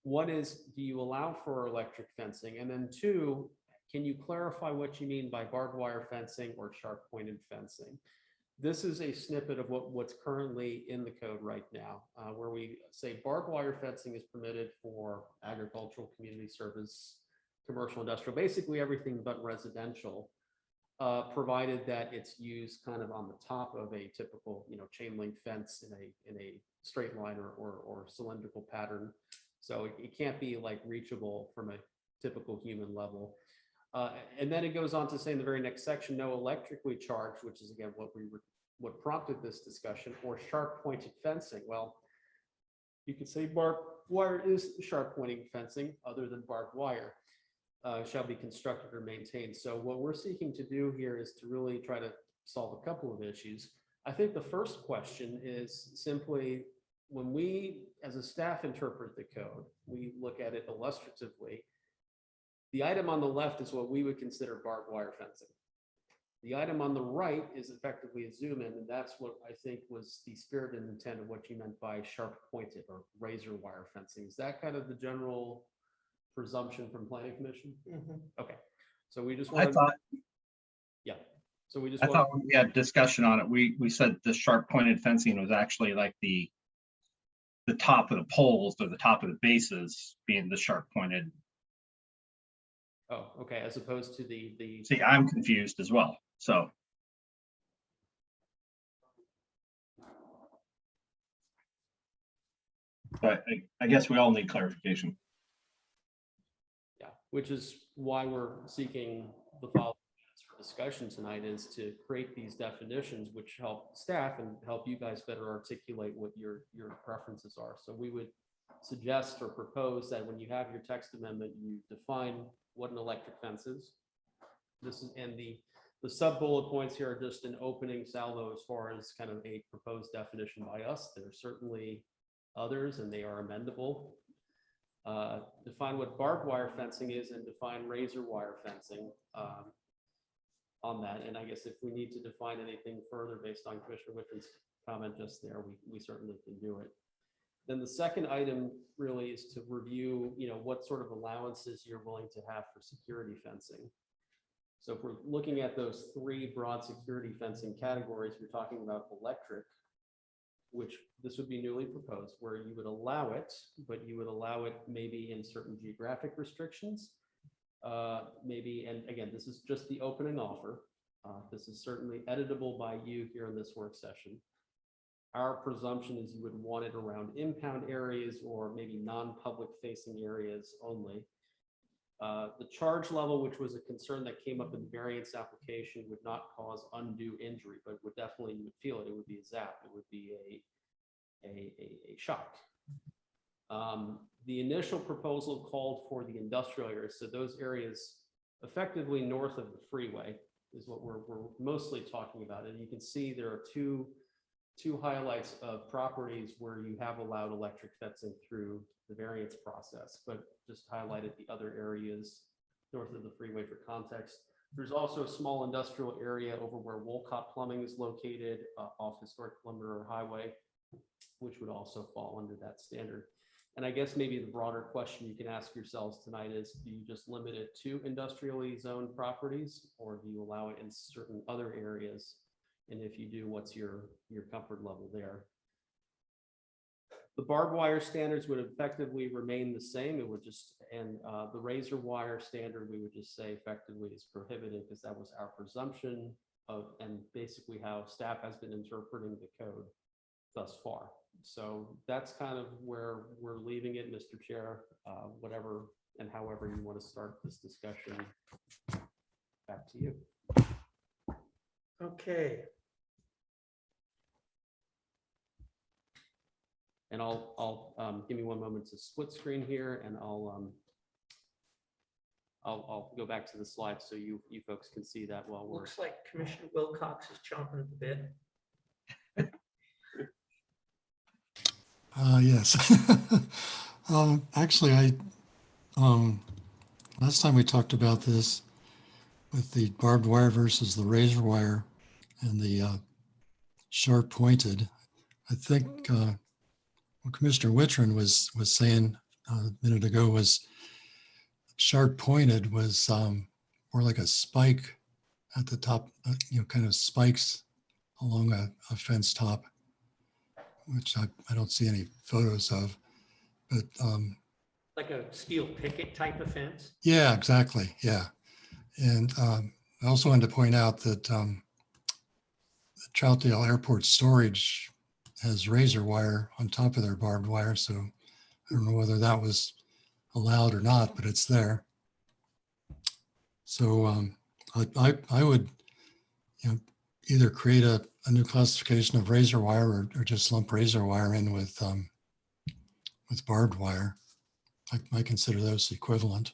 One is, do you allow for electric fencing? And then two, can you clarify what you mean by barbed wire fencing or sharp pointed fencing? This is a snippet of what's currently in the code right now, where we say barbed wire fencing is permitted for agricultural, community service, commercial, industrial, basically everything but residential, provided that it's used kind of on the top of a typical, chain link fence in a straight line or cylindrical pattern. So it can't be like reachable from a typical human level. And then it goes on to say in the very next section, no electrically charged, which is again what prompted this discussion, or sharp pointed fencing. Well, you could say barbed wire is sharp pointing fencing other than barbed wire shall be constructed or maintained. So what we're seeking to do here is to really try to solve a couple of issues. I think the first question is simply, when we as a staff interpret the code, we look at it illustratively. The item on the left is what we would consider barbed wire fencing. The item on the right is effectively a zoom in, and that's what I think was the spirit and intent of what you meant by sharp pointed or razor wire fencing. Is that kind of the general presumption from Planning Commission? Okay, so we just want to, yeah. So we just I thought when we had discussion on it, we said the sharp pointed fencing was actually like the top of the poles or the top of the bases being the sharp pointed. Oh, okay, as opposed to the. See, I'm confused as well, so. But I guess we all need clarification. Yeah, which is why we're seeking the following for discussion tonight, is to create these definitions which help staff and help you guys better articulate what your preferences are. So we would suggest or propose that when you have your text amendment, you define what an electric fence is. This is, and the sub bullet points here are just an opening salvo as far as kind of a proposed definition by us. There are certainly others and they are amendable. Define what barbed wire fencing is and define razor wire fencing on that. And I guess if we need to define anything further based on Commissioner Wittrin's comment just there, we certainly can do it. Then the second item really is to review, what sort of allowances you're willing to have for security fencing. So if we're looking at those three broad security fencing categories, we're talking about electric, which this would be newly proposed, where you would allow it, but you would allow it maybe in certain geographic restrictions. Maybe, and again, this is just the opening offer. This is certainly editable by you here in this work session. Our presumption is you would want it around impound areas or maybe non-public facing areas only. The charge level, which was a concern that came up in the variance application, would not cause undue injury, but would definitely, you would feel it. It would be a zap. It would be a shock. The initial proposal called for the industrial areas. So those areas effectively north of the freeway is what we're mostly talking about. And you can see there are two highlights of properties where you have allowed electric fencing through the variance process, but just highlighted the other areas north of the freeway for context. There's also a small industrial area over where Wolcott Plumbing is located off Historic Lumber Highway, which would also fall under that standard. And I guess maybe the broader question you can ask yourselves tonight is, do you just limit it to industrially zoned properties, or do you allow it in certain other areas? And if you do, what's your comfort level there? The barbed wire standards would effectively remain the same. It would just, and the razor wire standard, we would just say effectively is prohibited, because that was our presumption of, and basically how staff has been interpreting the code thus far. So that's kind of where we're leaving it, Mr. Chair. Whatever and however you want to start this discussion, back to you. Okay. And I'll give me one moment to split screen here, and I'll go back to the slide so you folks can see that while we're. Looks like Commissioner Wilcox is chomping at the bit. Yes. Actually, last time we talked about this with the barbed wire versus the razor wire and the sharp pointed, I think what Commissioner Wittrin was saying a minute ago was sharp pointed was more like a spike at the top, kind of spikes along a fence top, which I don't see any photos of, but Like a steel picket type of fence. yeah, exactly. Yeah. And I also wanted to point out that the Troutdale Airport Storage has razor wire on top of their barbed wire. So I don't know whether that was allowed or not, but it's there. So I would either create a new classification of razor wire or just lump razor wire in with barbed wire. I consider those equivalent.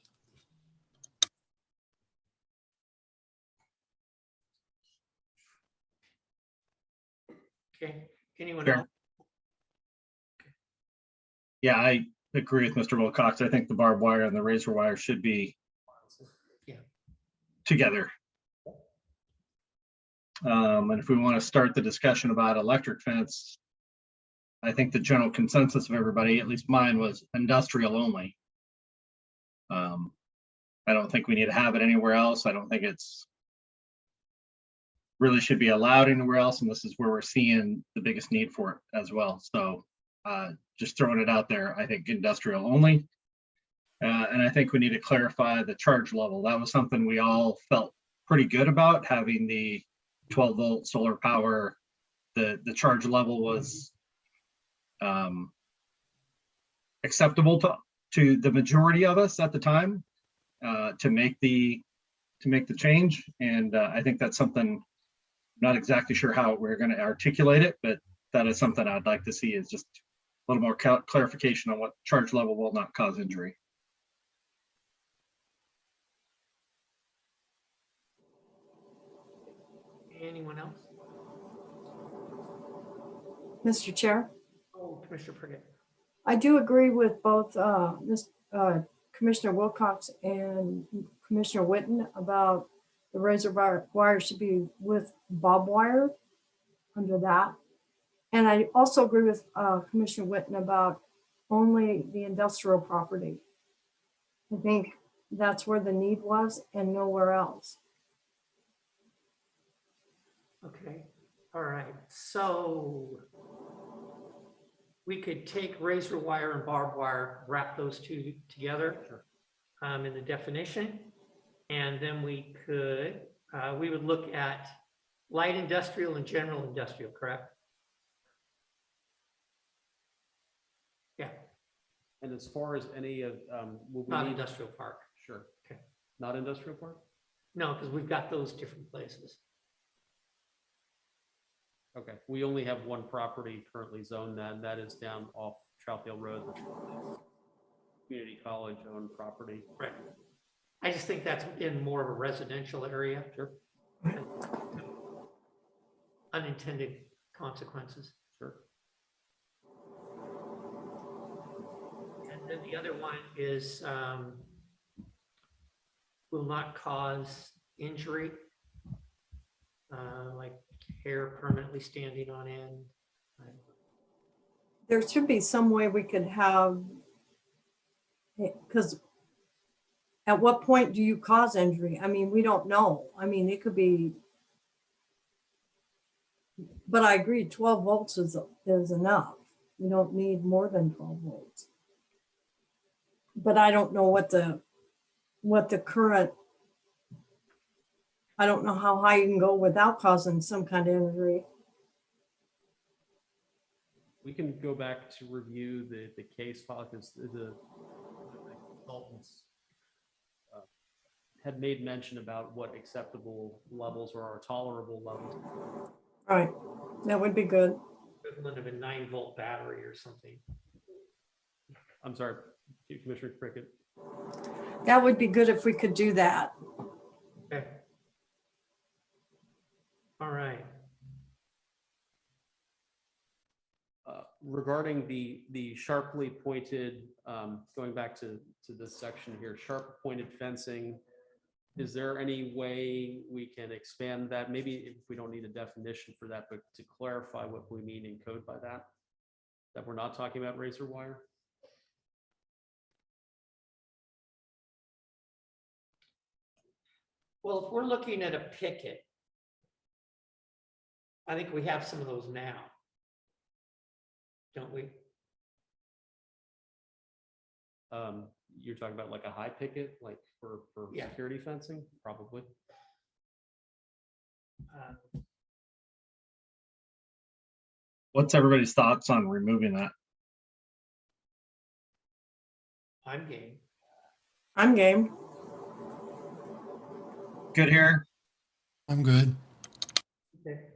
Okay, anyone Sure. else? Yeah, I agree with Mr. Wilcox. I think the barbed wire and the razor wire should be Yeah. together. And if we want to start the discussion about electric fence, I think the general consensus of everybody, at least mine, was industrial only. I don't think we need to have it anywhere else. I don't think it's really should be allowed anywhere else, and this is where we're seeing the biggest need for it as well. So just throwing it out there, I think industrial only. And I think we need to clarify the charge level. That was something we all felt pretty good about, having the 12-volt solar power. The charge level was acceptable to the majority of us at the time to make the change. And I think that's something, not exactly sure how we're going to articulate it, but that is something I'd like to see, is just a little more clarification on what charge level will not cause injury. Anyone else? Mr. Chair, Oh, Commissioner Prickett. I do agree with both Commissioner Wilcox and Commissioner Witten about the razor wire should be with barbed wire under that. And I also agree with Commissioner Witten about only the industrial property. I think that's where the need was and nowhere else. Okay, all right, so we could take razor wire and barbed wire, wrap those two together in the definition. And then we could, we would look at light industrial and general industrial, correct? Yeah, And as far as any of, will we not need- industrial park. Sure. Okay. Not industrial park? No, because we've got those different places. Okay, we only have one property currently zoned, and that is down off Troutdale Road, which is community college owned property. Right. I just think that's in more of a residential area. Sure. Unintended consequences. Sure. And then the other one is will not cause injury, like hair permanently standing on end. There should be some way we could have Because at what point do you cause injury? I mean, we don't know. I mean, it could be. But I agree, 12 volts is enough. You don't need more than 12 volts. But I don't know what the current, I don't know how high you can go without causing some kind of injury. We can go back to review the case file because the consultants had made mention about what acceptable levels or are tolerable levels. All right, that would be good. Equivalent of a 9-volt battery or something. I'm sorry, Commissioner Prickett. That would be good if we could do that. Okay. All right. Regarding the sharply pointed, going back to this section here, sharp pointed fencing, is there any way we can expand that? Maybe if we don't need a definition for that, but to clarify what we mean in code by that we're not talking about razor wire? Well, if we're looking at a picket, I think we have some of those now. Don't we? You're talking about like a high picket, like for Yeah. security fencing, probably. What's everybody's thoughts on removing that? I'm game. I'm game. Good here. I'm good.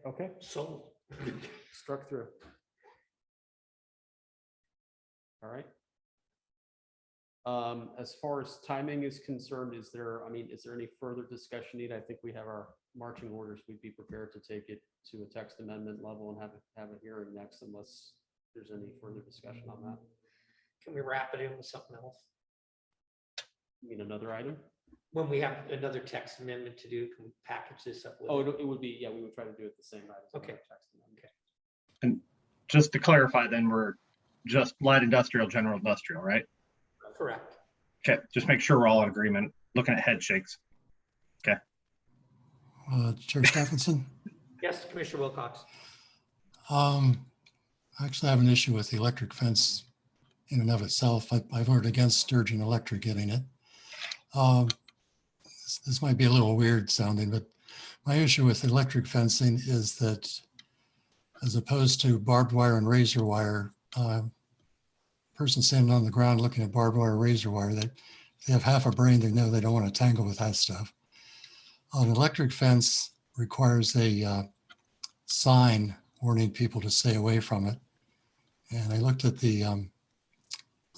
Okay. So Struck through. All right. As far as timing is concerned, is there any further discussion needed? I think we have our marching orders. We'd be prepared to take it to a text amendment level and have a hearing next unless there's any further discussion on that. can we wrap it in with something else? You mean another item? When we have another text amendment to do, can we package this up with? Oh, it? it would be, yeah, we would try to do it the same night. as Okay. another text amendment. Okay. And just to clarify, then we're just light industrial, general industrial, right? Correct. Okay, just make sure we're all in agreement. Looking at head shakes. Chair Stephenson, Yes, Commissioner Wilcox. I actually have an issue with the electric fence in and of itself. I voted against Sturgeon Electric getting it. This might be a little weird sounding, but my issue with electric fencing is that as opposed to barbed wire and razor wire, person standing on the ground looking at barbed wire, razor wire, they have half a brain, they know they don't want to tangle with that stuff. An electric fence requires a sign warning people to stay away from it. And I looked at the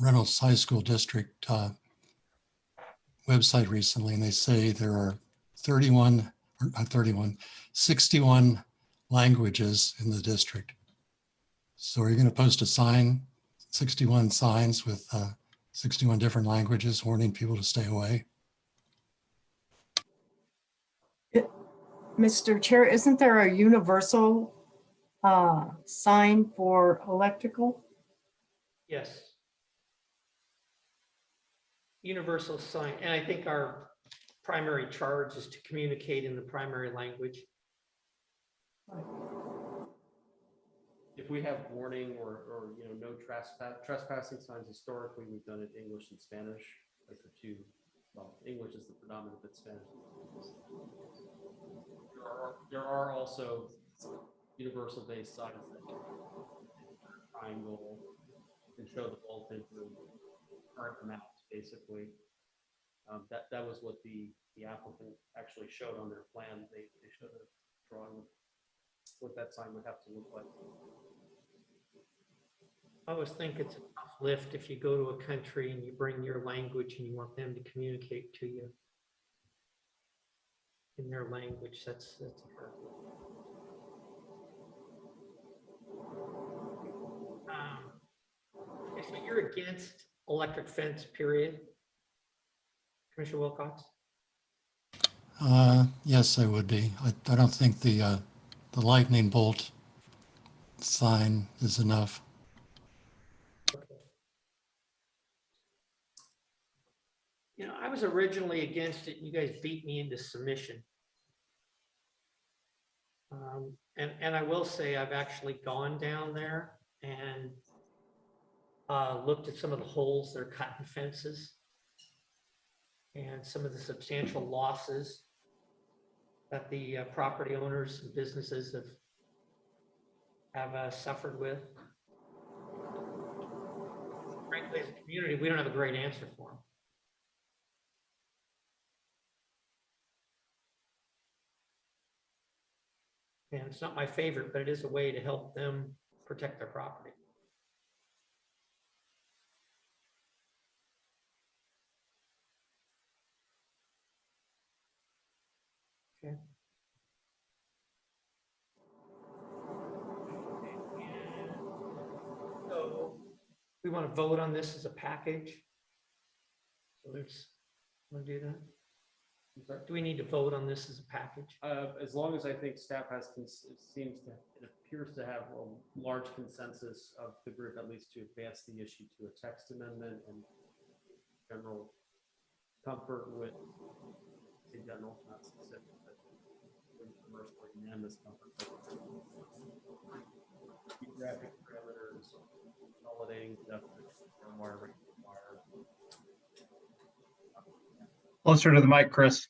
Reynolds High School District website recently, and they say there are 61 languages in the district. So are you going to post a sign, 61 signs with 61 different languages warning people to stay away? Mr. Chair, isn't there a universal sign for electrical? Yes. Universal sign, and I think our primary charge is to communicate in the primary language. If we have warning or no trespassing signs, historically, we've done it English and Spanish, like the two, well, English is the predominant, but Spanish. There are also universal based signs that triangle and show the voltage and current amounts, basically. That was what the applicant actually showed on their plan. They showed a drawing of what that sign would have to look like. I always think it's a tough lift if you go to a country and you bring your language and you want them to communicate to you in their language. That's a hard one. Okay, so you're against electric fence, period, Commissioner Wilcox? Yes, I would be. I don't think the lightning bolt sign is enough. was originally against it. You guys beat me into submission. And I will say I've actually gone down there and looked at some of the holes they're cutting in fences and some of the substantial losses that the property owners and businesses have suffered with. Frankly, as a community, we don't have a great answer for them. And it's not my favorite, but it is a way to help them protect their property. Okay. So we want to vote on this as a package. So let's want to do that. Do we need to vote on this as a package? As long as I think staff has, it appears to have a large consensus of the group, at least to advance the issue to a text amendment and general comfort with, in general, not specific, but commercial unanimous comfort. Geographic parameters, consolidating definition, wire. Closer to the mic, Chris.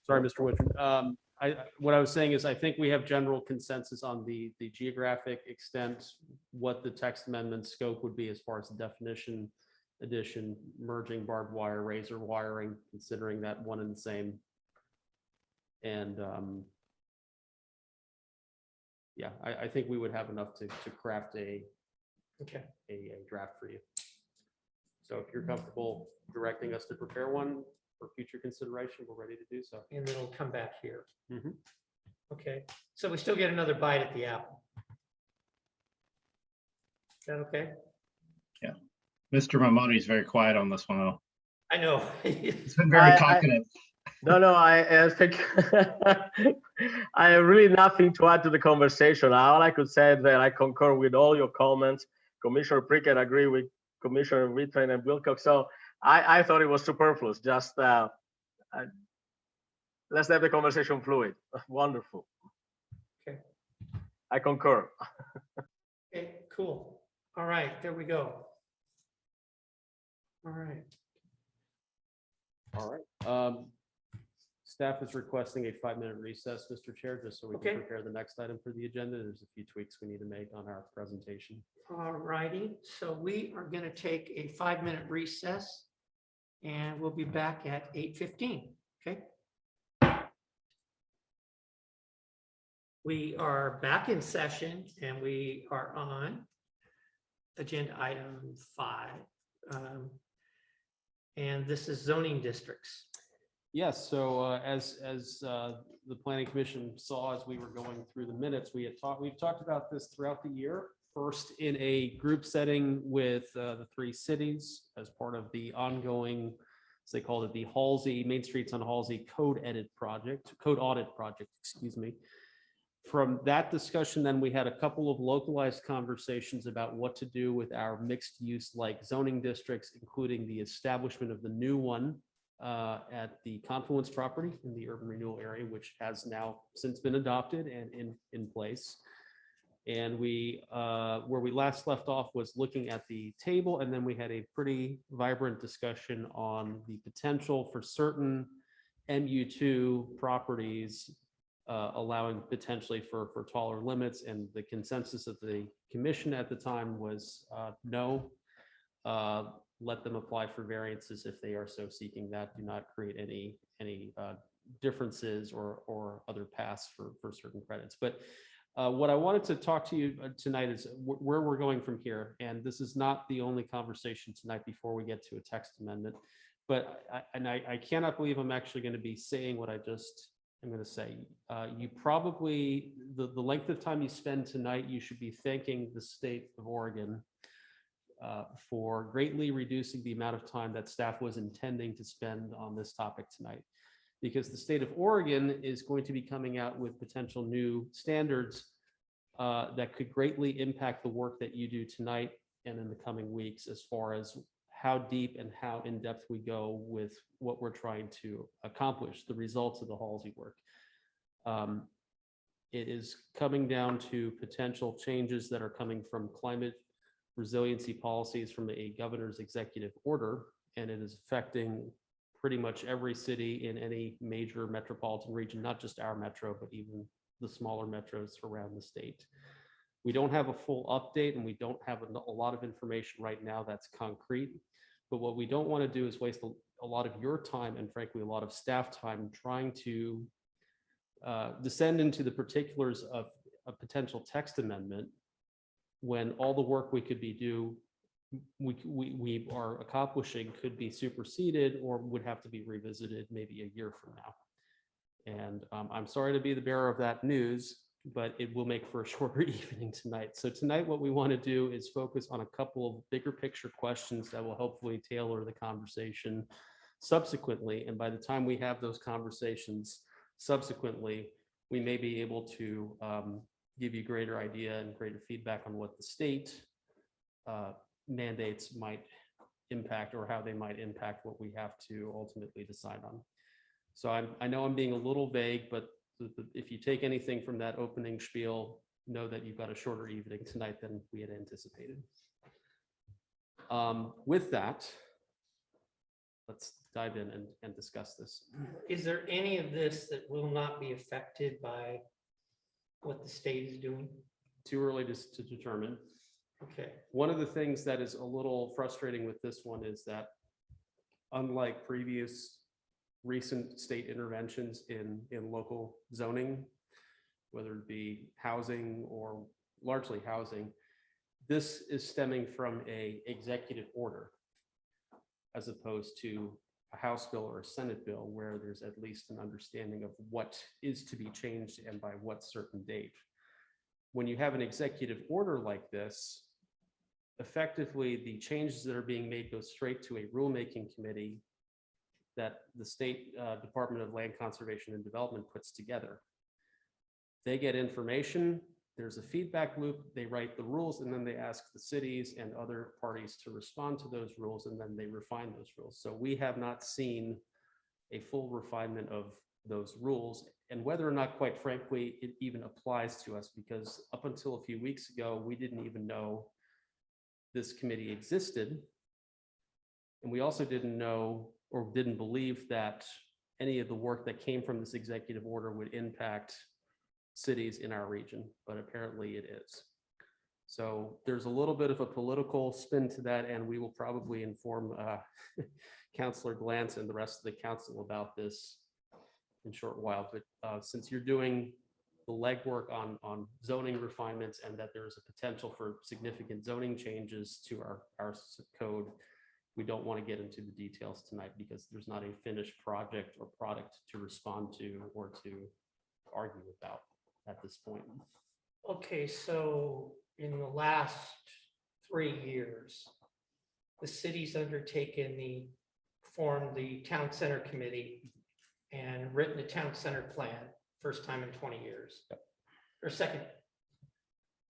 Sorry, Mr. Woodrum. What I was saying is I think we have general consensus on the geographic extent, what the text amendment scope would be as far as the definition, addition, merging barbed wire, razor wiring, considering that one and the same. And yeah, I think we would have enough to craft a draft for you. So if you're comfortable directing us to prepare one for future consideration, we're ready to do so. And then it'll come back here. Mhm. Okay, so we still get another bite at the apple. Is that okay? Yeah. Mr. Mamoni is very quiet on this one, though. I know. He's been very confident. No, I think I have really nothing to add to the conversation. All I could say is that I concur with all your comments. Commissioner Prickett agree with Commissioner Whitman and Wilcox. So I thought it was superfluous. Just let's have the conversation fluid. Wonderful. Okay. I concur. Okay, cool. All right, there we go. All right. All right. Staff is requesting a 5-minute recess, Mr. Chair, just so we Okay. can prepare the next item for the agenda. There's a few tweaks we need to make on our presentation. All righty, so we are going to take a 5-minute recess and we'll be back at 8:15, okay? We are back in session and we are on agenda item 5. And this is zoning districts. Yes, so as the Planning Commission saw as we were going through the minutes, we've talked about this throughout the year. First in a group setting with the 3 cities as part of the ongoing, as they called it, the Halsey, Main Streets on Halsey code audit project, excuse me. From that discussion, then we had a couple of localized conversations about what to do with our mixed use like zoning districts, including the establishment of the new one at the Confluence property in the urban renewal area, which has now since been adopted and in place. And we, where we last left off was looking at the table, and then we had a pretty vibrant discussion on the potential for certain MU2 properties allowing potentially for taller limits, and the consensus of the commission at the time was no. Let them apply for variances if they are so seeking that. Do not create any differences or other paths for certain credits. But what I wanted to talk to you tonight is where we're going from here. And this is not the only conversation tonight before we get to a text amendment. But I cannot believe I'm actually going to be saying what I just am going to say. You probably, the length of time you spend tonight, you should be thanking the state of Oregon for greatly reducing the amount of time that staff was intending to spend on this topic tonight. Because the state of Oregon is going to be coming out with potential new standards that could greatly impact the work that you do tonight and in the coming weeks, as far as how deep and how in-depth we go with what we're trying to accomplish, the results of the Halsey work. It is coming down to potential changes that are coming from climate resiliency policies from a governor's executive order, and it is affecting pretty much every city in any major metropolitan region, not just our metro, but even the smaller metros around the state. We don't have a full update and we don't have a lot of information right now that's concrete, but what we don't want to do is waste a lot of your time and frankly, a lot of staff time trying to descend into the particulars of a potential text amendment when all the work we could be we are accomplishing could be superseded or would have to be revisited maybe a year from now. And I'm sorry to be the bearer of that news, but it will make for a shorter evening tonight. So tonight, what we want to do is focus on a couple of bigger picture questions that will hopefully tailor the conversation subsequently. And by the time we have those conversations subsequently, we may be able to give you greater idea and greater feedback on what the state mandates might impact or how they might impact what we have to ultimately decide on. So I know I'm being a little vague, but if you take anything from that opening spiel, know that you've got a shorter evening tonight than we had anticipated. With that, let's dive in and discuss this. Is there any of this that will not be affected by what the state is doing? Too early to determine. Okay. One of the things that is a little frustrating with this one is that unlike previous recent state interventions in local zoning, whether it be housing or largely housing, this is stemming from a executive order as opposed to a House bill or a Senate bill where there's at least an understanding of what is to be changed and by what certain date. When you have an executive order like this, effectively the changes that are being made go straight to a rulemaking committee that the State Department of Land Conservation and Development puts together. They get information, there's a feedback loop, they write the rules, and then they ask the cities and other parties to respond to those rules, and then they refine those rules. So we have not seen a full refinement of those rules, and whether or not, quite frankly, it even applies to us, because up until a few weeks ago, we didn't even know this committee existed. And we also didn't know or didn't believe that any of the work that came from this executive order would impact cities in our region, but apparently it is. So there's a little bit of a political spin to that, and we will probably inform Councillor Glantz and the rest of the council about this in a short while. But since you're doing the legwork on zoning refinements and that there's a potential for significant zoning changes to our code, we don't want to get into the details tonight because there's not a finished project or product to respond to or to argue about at this point. Okay, so in the last 3 years, the city's formed the town center committee and written a town center plan, first time in 20 years. Yep. Or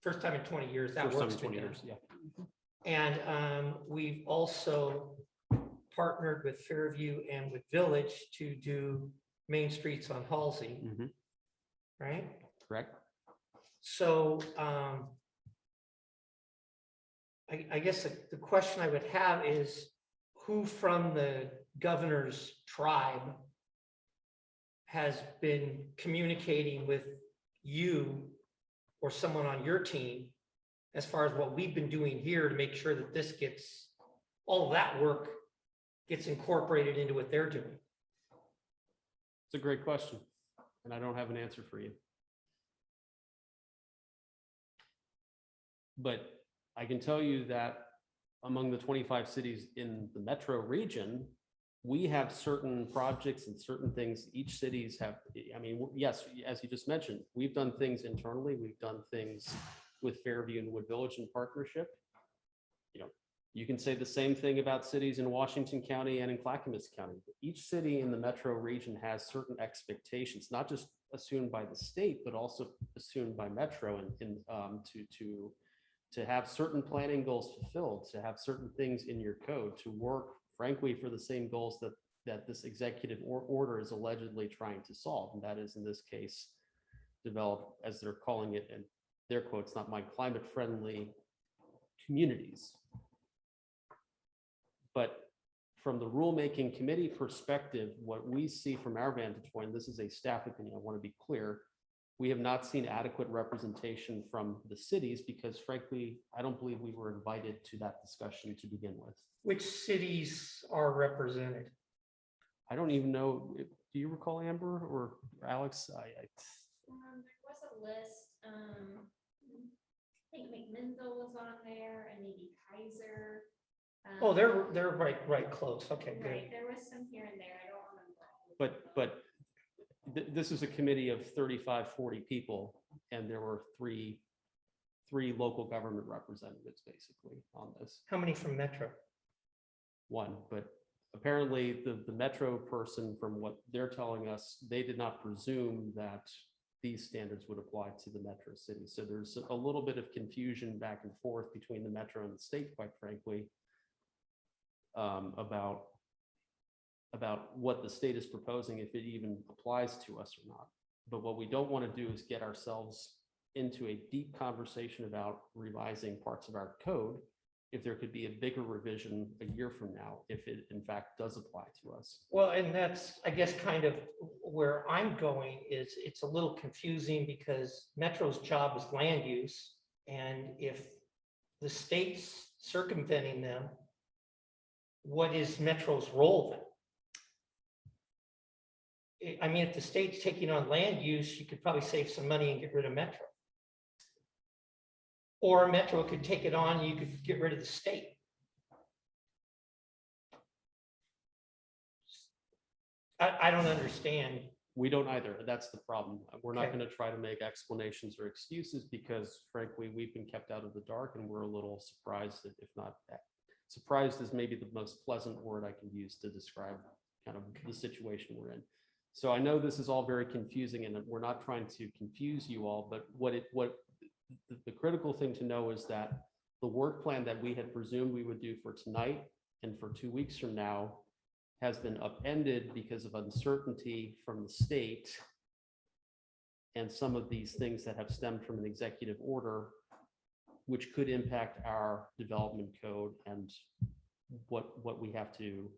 first time in 20 years. That First time works in 20 been years, done. yeah. And we've also partnered with Fairview and with Village to do Main Streets on Halsey, Mhm. right? Correct. So I guess the question I would have is who from the governor's tribe has been communicating with you or someone on your team as far as what we've been doing here to make sure that this gets, all of that work gets incorporated into what they're doing? It's a great question, and I don't have an answer for you. But I can tell you that among the 25 cities in the metro region, we have certain projects and certain things each cities have. I mean, yes, as you just mentioned, we've done things internally. We've done things with Fairview and Wood Village in partnership. You know, you can say the same thing about cities in Washington County and in Clackamas County. Each city in the metro region has certain expectations, not just assumed by the state, but also assumed by Metro and to to have certain planning goals fulfilled, to have certain things in your code, to work frankly for the same goals that this executive order is allegedly trying to solve. And that is, in this case, develop, as they're calling it, and their quotes, not mine, climate friendly communities. But from the rulemaking committee perspective, what we see from our vantage point, this is a staff opinion, I want to be clear, we have not seen adequate representation from the cities because frankly, I don't believe we were invited to that discussion to begin with. Which cities are represented? I don't even know, do you recall, Amber or Alex? There was a list, I think McMinnville was on there and maybe Kaiser. Oh, they're right close. Okay, good. Right, there was some here and there, I don't remember. But this is a committee of 35, 40 people, and there were three local government representatives basically on this. How many from Metro? One, but apparently the Metro person, from what they're telling us, they did not presume that these standards would apply to the Metro city. So there's a little bit of confusion back and forth between the Metro and the state, quite frankly, about what the state is proposing, if it even applies to us or not. But what we don't want to do is get ourselves into a deep conversation about revising parts of our code if there could be a bigger revision a year from now, if it in fact does apply to us. Well, and that's, I guess, kind of where I'm going is it's a little confusing because Metro's job is land use. And if the state's circumventing them, what is Metro's role then? I mean, if the state's taking on land use, you could probably save some money and get rid of Metro. Or Metro could take it on, and you could get rid of the state. I don't understand. We don't either. That's the problem. We're not Okay. going to try to make explanations or excuses because frankly, we've been kept out of the dark and we're a little surprised, that if not surprised is maybe the most pleasant word I can use to describe kind of the situation we're in. So I know this is all very confusing and we're not trying to confuse you all, but the critical thing to know is that the work plan that we had presumed we would do for tonight and for 2 weeks from now has been upended because of uncertainty from the state and some of these things that have stemmed from an executive order, which could impact our development code and what we have to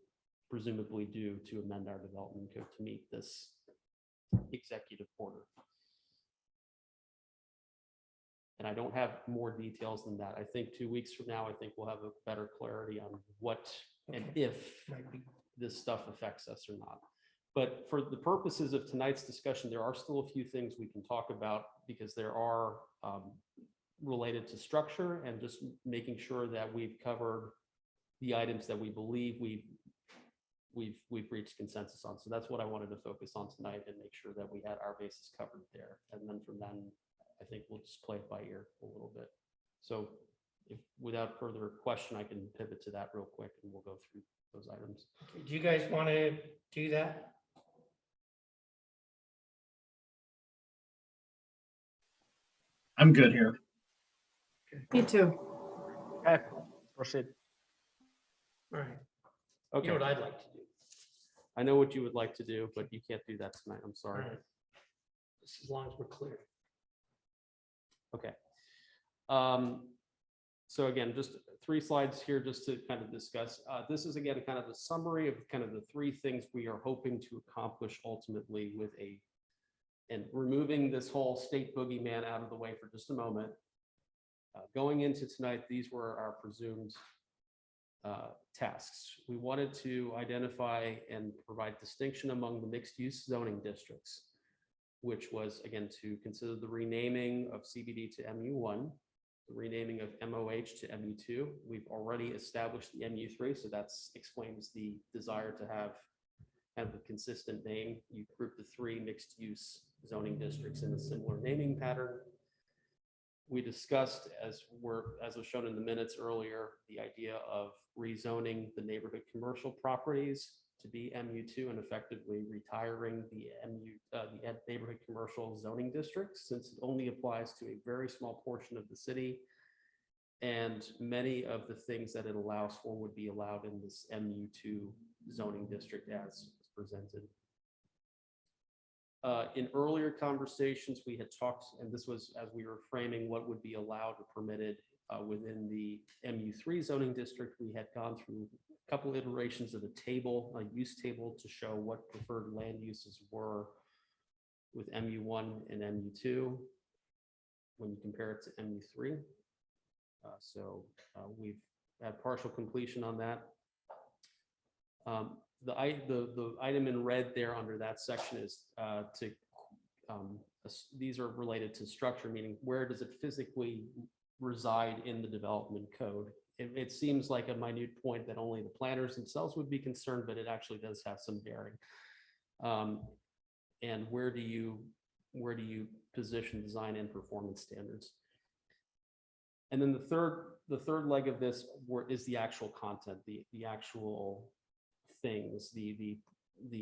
presumably do to amend our development code to meet this executive order. And I don't have more details than that. I think 2 weeks from now, I think we'll have a better clarity on what and if this stuff affects us or not. But for the purposes of tonight's discussion, there are still a few things we can talk about because there are related to structure and just making sure that we've covered the items that we believe we've reached consensus on. So that's what I wanted to focus on tonight and make sure that we had our bases covered there. And then from then, I think we'll just play it by ear a little bit. So if without further question, I can pivot to that real quick and we'll go through those items. Okay, do you guys want to do that? I'm good here. Me too. Okay, proceed. All right. Okay. You know what I'd like to do? I know what you would like to do, but you can't do that tonight. I'm sorry. All right. Just as long as we're clear. Okay. So again, just 3 slides here just to kind of discuss. This is again kind of a summary of kind of the 3 things we are hoping to accomplish ultimately with and removing this whole state boogeyman out of the way for just a moment. Going into tonight, these were our presumed tasks. We wanted to identify and provide distinction among the mixed-use zoning districts, which was again to consider the renaming of CBD to MU1, the renaming of MOH to MU2. We've already established the MU3, so that explains the desire to have kind of a consistent name. You group the 3 mixed-use zoning districts in a similar naming pattern. We discussed, as was shown in the minutes earlier, the idea of rezoning the neighborhood commercial properties to be MU2 and effectively retiring the neighborhood commercial zoning district, since it only applies to a very small portion of the city And many of the things that it allows for would be allowed in this MU2 zoning district as presented. In earlier conversations, we had talked, and this was as we were framing what would be allowed or permitted within the MU3 zoning district. We had gone through a couple iterations of the table, a use table to show what preferred land uses were with MU1 and MU2 when you compare it to MU3. So we've had partial completion on that. The item in red there under that section is these are related to structure, meaning where does it physically reside in the development code? It seems like a minute point that only the planners themselves would be concerned, but it actually does have some bearing. And where do you position design and performance standards? And then the third leg of this is the actual content, the actual things, the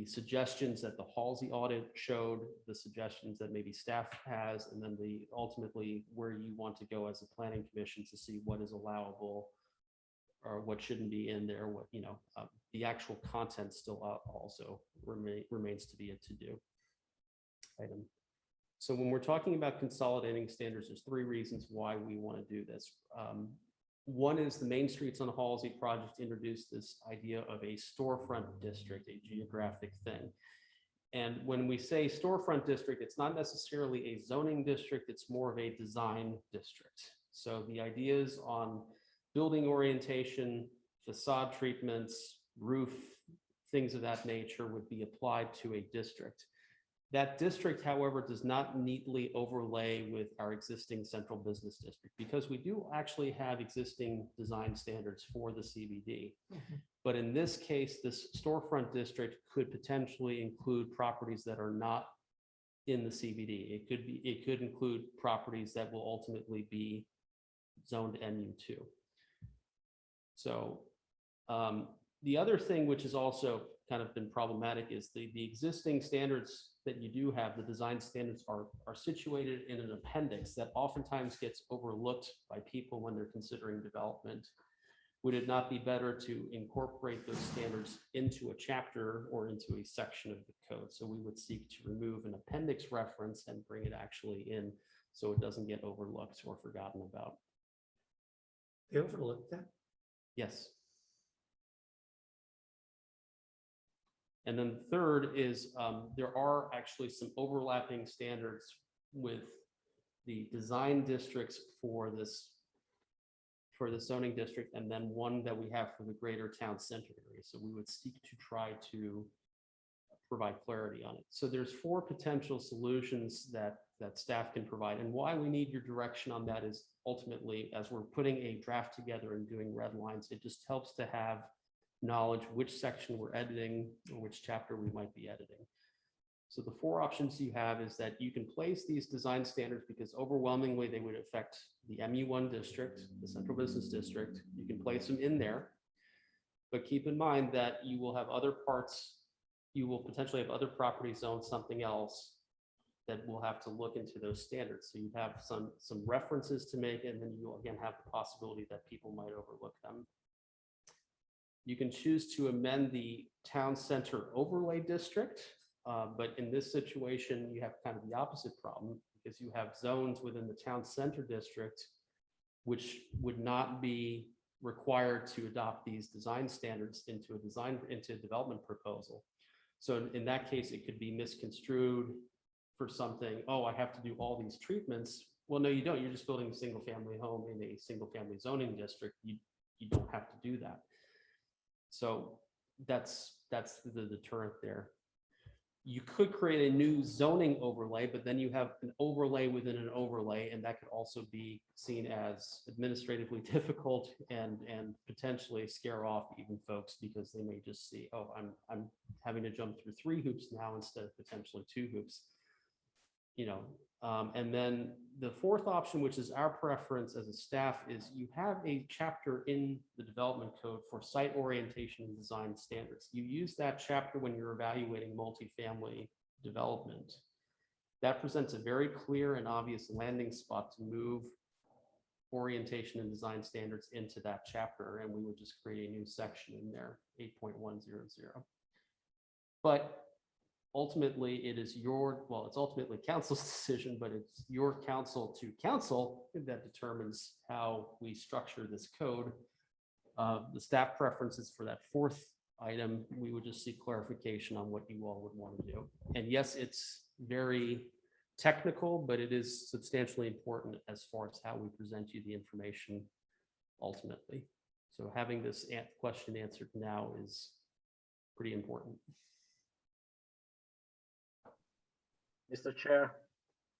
suggestions that the Halsey audit showed, the suggestions that maybe staff has, and then ultimately where you want to go as a planning commission to see what is allowable or what shouldn't be in there. What, the actual content still also remains to be a to-do item. So when we're talking about consolidating standards, there's 3 reasons why we want to do this. One is the Main Streets on Halsey project introduced this idea of a storefront district, a geographic thing. And when we say storefront district, it's not necessarily a zoning district, it's more of a design district. So the ideas on building orientation, facade treatments, roof, things of that nature would be applied to a district. That district, however, does not neatly overlay with our existing central business district because we do actually have existing design standards for the CBD. Mhm. But in this case, this storefront district could potentially include properties that are not in the CBD. It could include properties that will ultimately be zoned MU2. So the other thing which has also kind of been problematic is the existing standards that you do have, the design standards are situated in an appendix that oftentimes gets overlooked by people when they're considering development. Would it not be better to incorporate those standards into a chapter or into a section of the code? So we would seek to remove an appendix reference and bring it actually in so it doesn't get overlooked or forgotten about. They overlooked that. Yes. And then the third is there are actually some overlapping standards with the design districts for the zoning district, and then one that we have for the greater town center area. So we would seek to try to provide clarity on it. So there's 4 potential solutions that staff can provide. And why we need your direction on that is ultimately, as we're putting a draft together and doing red lines, it just helps to have knowledge which section we're editing or which chapter we might be editing. So the 4 options you have is that you can place these design standards because overwhelmingly they would affect the MU1 district, the central business district. You can place them in there, but keep in mind that you will have other parts, you will potentially have other property zones, something else that will have to look into those standards. So you have some references to make, and then you'll again have the possibility that people might overlook them. You can choose to amend the town center overlay district, but in this situation, you have kind of the opposite problem because you have zones within the town center district which would not be required to adopt these design standards into a development proposal. So in that case, it could be misconstrued for something, oh, I have to do all these treatments. Well, no, you don't. You're just building a single family home in a single family zoning district. You don't have to do that. So that's the deterrent there. You could create a new zoning overlay, but then you have an overlay within an overlay, and that could also be seen as administratively difficult and potentially scare off even folks because they may just see, oh, I'm having to jump through 3 hoops now instead of potentially 2 hoops. And then the 4th option, which is our preference as a staff, is you have a chapter in the development code for site orientation and design standards. You use that chapter when you're evaluating multifamily development. That presents a very clear and obvious landing spot to move orientation and design standards into that chapter, and we would just create a new section in there, 8.100. But ultimately, it is it's ultimately council's decision, but it's your council to council that determines how we structure this code. The staff preferences for that fourth item, we would just seek clarification on what you all would want to do. And yes, it's very technical, but it is substantially important as far as how we present you the information ultimately. So having this question answered now is pretty important. Mr. Chair.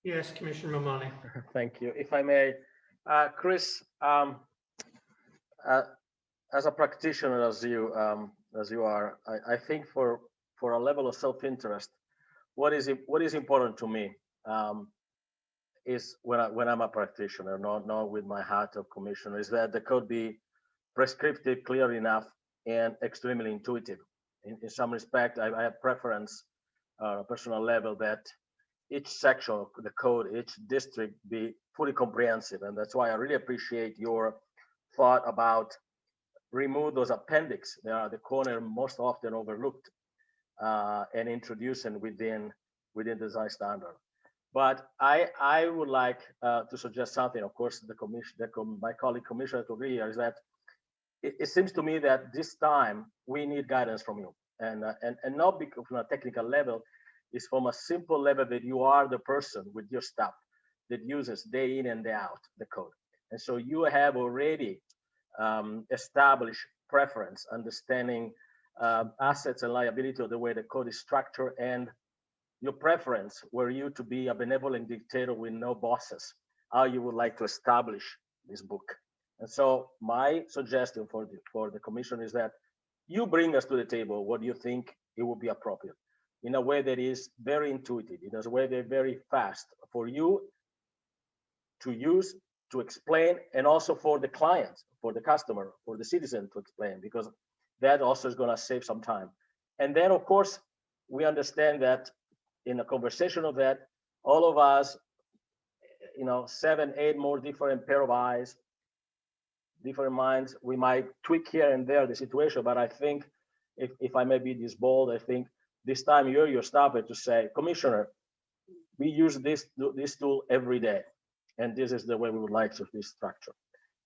Yes, Commissioner Mamani. Thank you. If I may, Chris, as a practitioner as you are, I think for a level of self-interest, what is important to me is when I'm a practitioner, not with my hat of commissioner, is that the code be prescriptive, clear enough, and extremely intuitive. In some respect, I have preference, personal level, that each section of the code, each district be fully comprehensive. And that's why I really appreciate your thought about remove those appendix. They are the corner most often overlooked, and introduce them within design standard. But I would like to suggest something. Of course, my colleague commissioner to agree here is that it seems to me that this time we need guidance from you, and not because from a technical level, is from a simple level that you are the person with your staff that uses day in and day out the code, and so you have already established preference, understanding assets and liability of the way the code is structured, and your preference were you to be a benevolent dictator with no bosses, how you would like to establish this book. And so my suggestion for the commission is that you bring us to the table what you think it would be appropriate in a way that is very intuitive, in a way that is very fast for you to use, to explain, and also for the client, for the customer, for the citizen to explain, because that also is going to save some time. And then, of course, we understand that in a conversation of that, all of us, 7, 8 more different pair of eyes, different minds, we might tweak here and there the situation, but I think if I may be this bold, I think this time you're your staff to say, Commissioner, we use this tool every day, and this is the way we would like to be structured,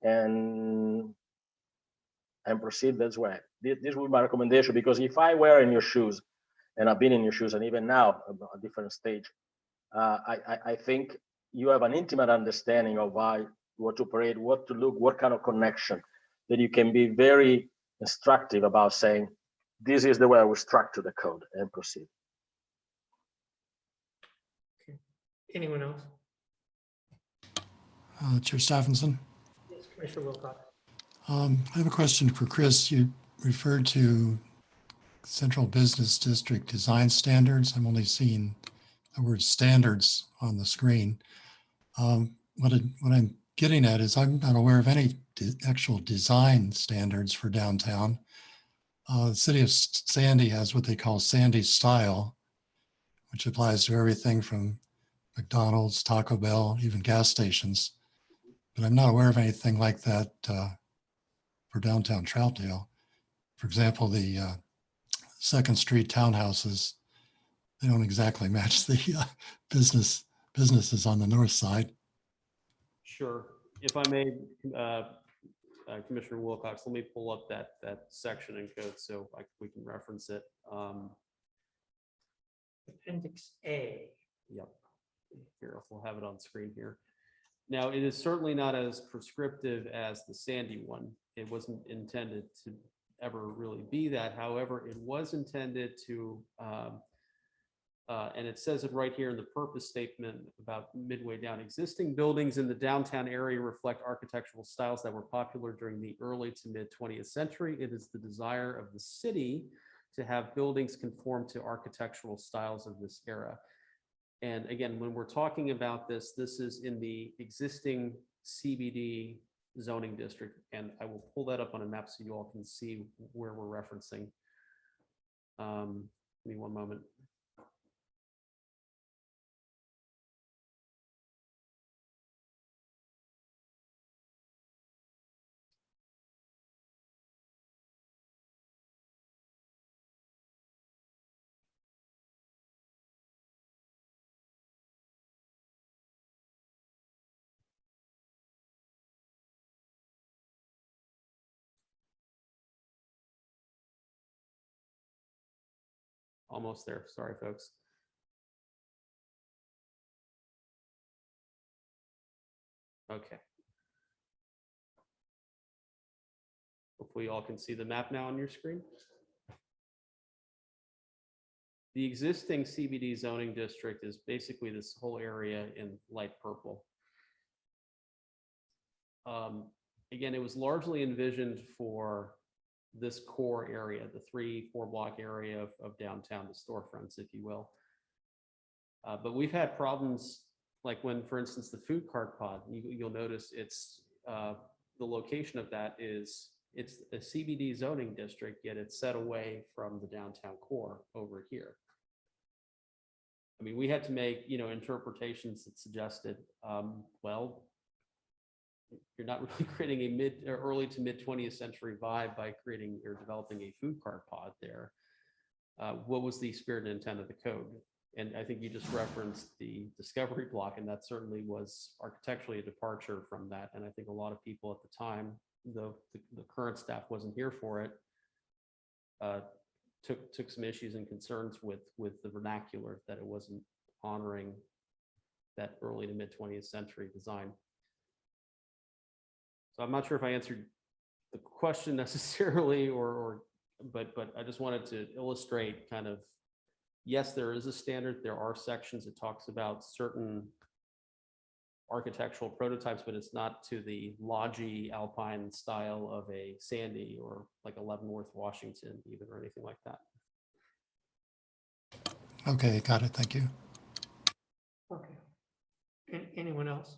and proceed that way. This would be my recommendation, because if I were in your shoes, and I've been in your shoes, and even now, a different stage, I think you have an intimate understanding of what to operate, what to look, what kind of connection, that you can be very instructive about saying, this is the way I will structure the code and proceed. Okay. Anyone else? Chair Stephenson. Yes, Commissioner Wilcox. I have a question for Chris. You referred to Central Business District design standards. I'm only seeing the word standards on the screen. What I'm getting at is I'm not aware of any actual design standards for downtown. The city of Sandy has what they call Sandy style, which applies to everything from McDonald's, Taco Bell, even gas stations. But I'm not aware of anything like that for downtown Troutdale. For example, the 2nd Street townhouses, they don't exactly match the businesses on the north side. Sure. If I may, Commissioner Wilcox, let me pull up that section in code so we can reference it. Appendix A. Yep. Here, we'll have it on screen here. Now, it is certainly not as prescriptive as the Sandy one. It wasn't intended to ever really be that. However, it was intended to, and it says it right here in the purpose statement about midway down, existing buildings in the downtown area reflect architectural styles that were popular during the early to mid 20th century. It is the desire of the city to have buildings conform to architectural styles of this era. And again, when we're talking about this is in the existing CBD zoning district, and I will pull that up on a map so you all can see where we're referencing. Give me one moment. almost there. Sorry, folks. Okay. Hopefully you all can see the map now on your screen. The existing CBD zoning district is basically this whole area in light purple. Again, it was largely envisioned for this core area, the 3-4 block area of downtown, the storefronts, if you will. But we've had problems like when, for instance, the food cart pod, you'll notice it's the location of that is it's a CBD zoning district, yet it's set away from the downtown core over here. I mean, we had to make, interpretations that suggested, well, you're not really creating a mid or early to mid 20th century vibe by creating or developing a food cart pod there. What was the spirit and intent of the code? And I think you just referenced the discovery block, and that certainly was architecturally a departure from that. And I think a lot of people at the time, though the current staff wasn't here for it, took some issues and concerns with the vernacular, that it wasn't honoring that early to mid 20th century design. So I'm not sure if I answered the question necessarily, but I just wanted to illustrate kind of, yes, there is a standard. There are sections that talks about certain architectural prototypes, but it's not to the lodgy alpine style of a Sandy or like a Leavenworth, Washington, even, or anything like that. Okay, got it. Thank you. Okay. Anyone else?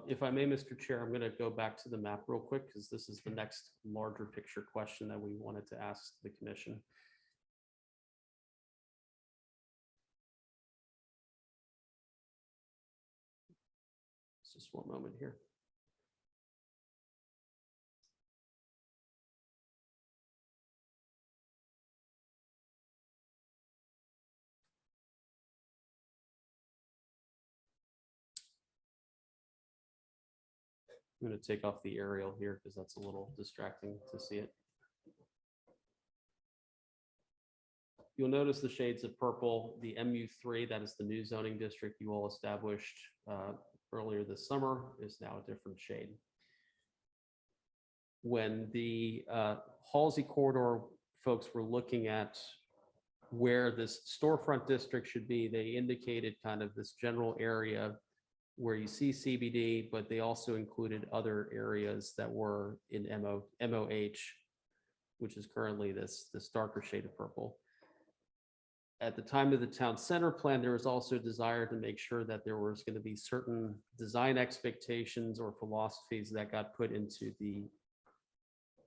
If I may, Mr. Chair, I'm going to go back to the map real quick because this is the next larger picture question that we wanted to ask the commission. Just one moment here. I'm going to take off the aerial here because that's a little distracting to see it. You'll notice the shades of purple. The MU3, that is the new zoning district you all established earlier this summer, is now a different shade. When the Halsey corridor folks were looking at where this storefront district should be, they indicated kind of this general area where you see CBD, but they also included other areas that were in MOH, which is currently this darker shade of purple. At the time of the town center plan, there was also a desire to make sure that there was going to be certain design expectations or philosophies that got put into the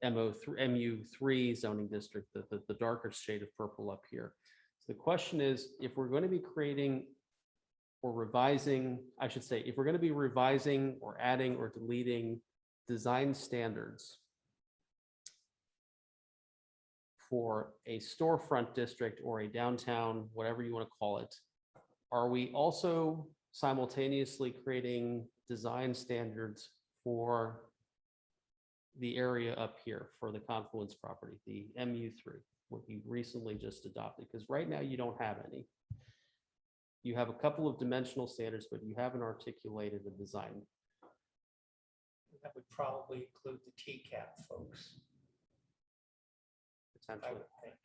MU3 zoning district, the darker shade of purple up here. So the question is, if we're going to be creating or revising, I should say, if we're going to be revising or adding or deleting design standards for a storefront district or a downtown, whatever you want to call it, are we also simultaneously creating design standards for the area up here for the Confluence property, the MU3, what you recently just adopted? Because right now you don't have any. You have a couple of dimensional standards, but you haven't articulated a design. That would probably include the TCAP folks, I Potentially. would think.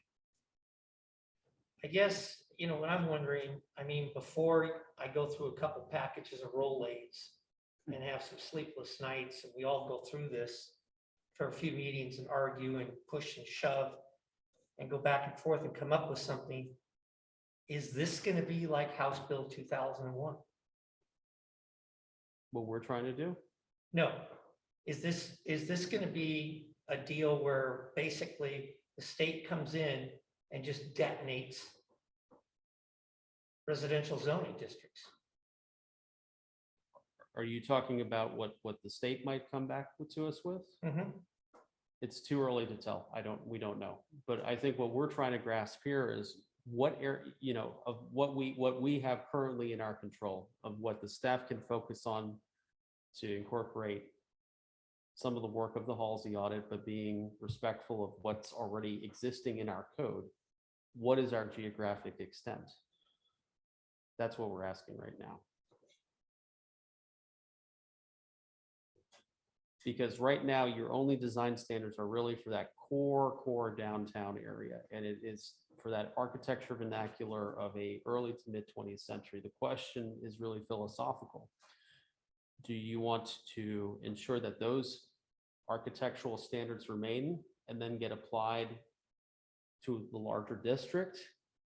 I guess, what I'm wondering, I mean, before I go through a couple packages of Rolaids and have some sleepless nights, and we all go through this for a few meetings and argue and push and shove and go back and forth and come up with something, is this going to be like House Bill 2001? What we're trying to do? No. Is this going to be a deal where basically the state comes in and just detonates residential zoning districts? Are you talking about what the state might come back to us with? Mm-hmm. It's too early to tell. We don't know. But I think what we're trying to grasp here is what of what we have currently in our control, of what the staff can focus on to incorporate some of the work of the Halsey audit, but being respectful of what's already existing in our code. What is our geographic extent? That's what we're asking right now. Because right now, your only design standards are really for that core downtown area. And it is for that architecture vernacular of a early to mid 20th century. The question is really philosophical. Do you want to ensure that those architectural standards remain and then get applied to the larger district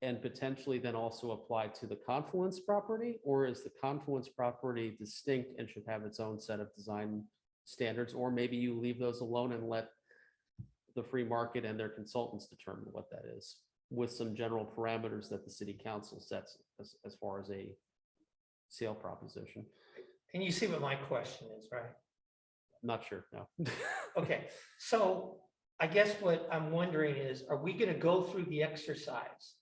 and potentially then also apply to the Confluence property? Or is the Confluence property distinct and should have its own set of design standards? Or maybe you leave those alone and let the free market and their consultants determine what that is, with some general parameters that the city council sets as far as a sale proposition. And you see what my question is, right? Not sure, no. Okay, so I guess what I'm wondering is, are we gonna go through the exercise,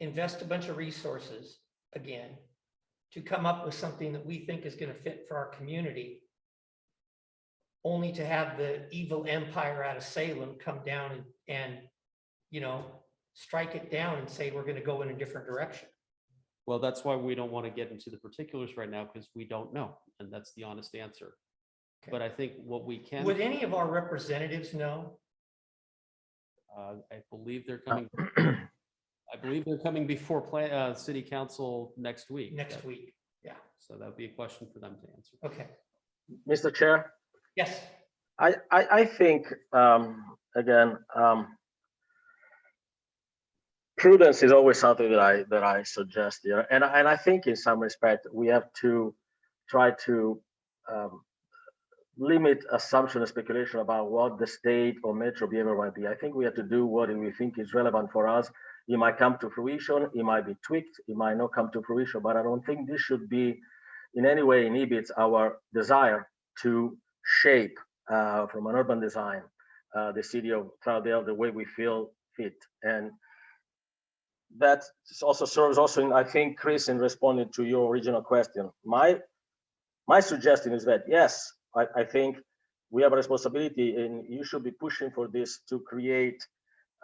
invest a bunch of resources again, to come up with something that we think is gonna fit for our community, only to have the evil empire out of Salem come down and you know, strike it down and say, we're gonna go in a different direction? Well, that's why we don't want to get into the particulars right now, because we don't know, and that's the honest answer. Okay. But I think what we can, Would any of our representatives know? I believe they're coming. I believe they're coming before city council next week. Next week, yeah. So that would be a question for them to answer. Okay, Mr. Chair, yes. I think, again, prudence is always something that I suggest here, and I think in some respect we have to try to limit assumption and speculation about what the state or metro behavior might be. I think we have to do what we think is relevant for us. It might come to fruition, it might be tweaked, it might not come to fruition, but I don't think this should be in any way inhibits our desire to shape from an urban design the city of Troutdale the way we feel fit. And that also serves in, I think, Chris, in responding to your original question. My suggestion is that, yes, I think we have a responsibility and you should be pushing for this to create,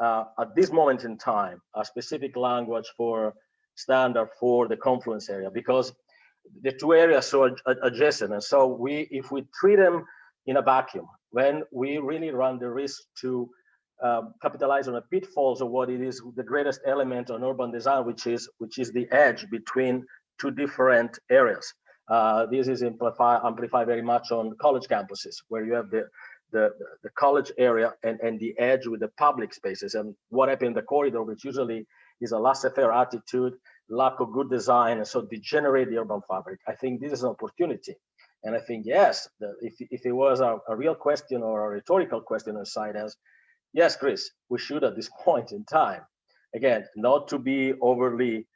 at this moment in time, a specific language for standard for the Confluence area, because the two areas are so adjacent. And so if we treat them in a vacuum, when we really run the risk to capitalize on the pitfalls of what it is the greatest element on urban design, which is the edge between two different areas. This is amplified very much on college campuses, where you have the college area and the edge with the public spaces. And what happened in the corridor, which usually is a laissez-faire attitude, lack of good design, and so degenerate the urban fabric. I think this is an opportunity. And I think, yes, if it was a real question or a rhetorical question on side as, yes, Chris, we should at this point in time, again, not to be overly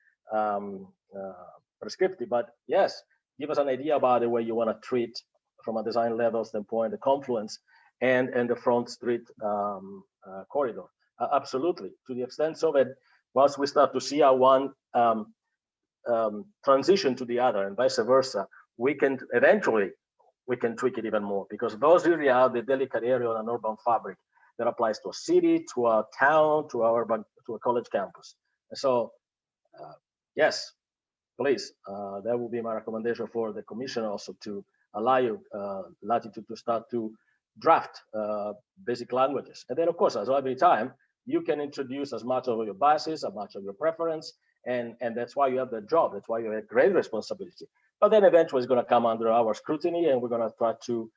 prescriptive, but yes, give us an idea about the way you want to treat from a design level standpoint, the Confluence and the Front Street corridor. Absolutely, to the extent so that once we start to see how one transition to the other and vice versa, we can eventually tweak it even more, because those really are the delicate area on an urban fabric that applies to a city, to a town, to a college campus. And so, yes, please, that will be my recommendation for the commission also, to allow you latitude to start to draft basic languages. And then, of course, as every time, you can introduce as much of your biases, as much of your preference, and that's why you have the job. That's why you have great responsibility. But then eventually it's going to come under our scrutiny, and we're going to try to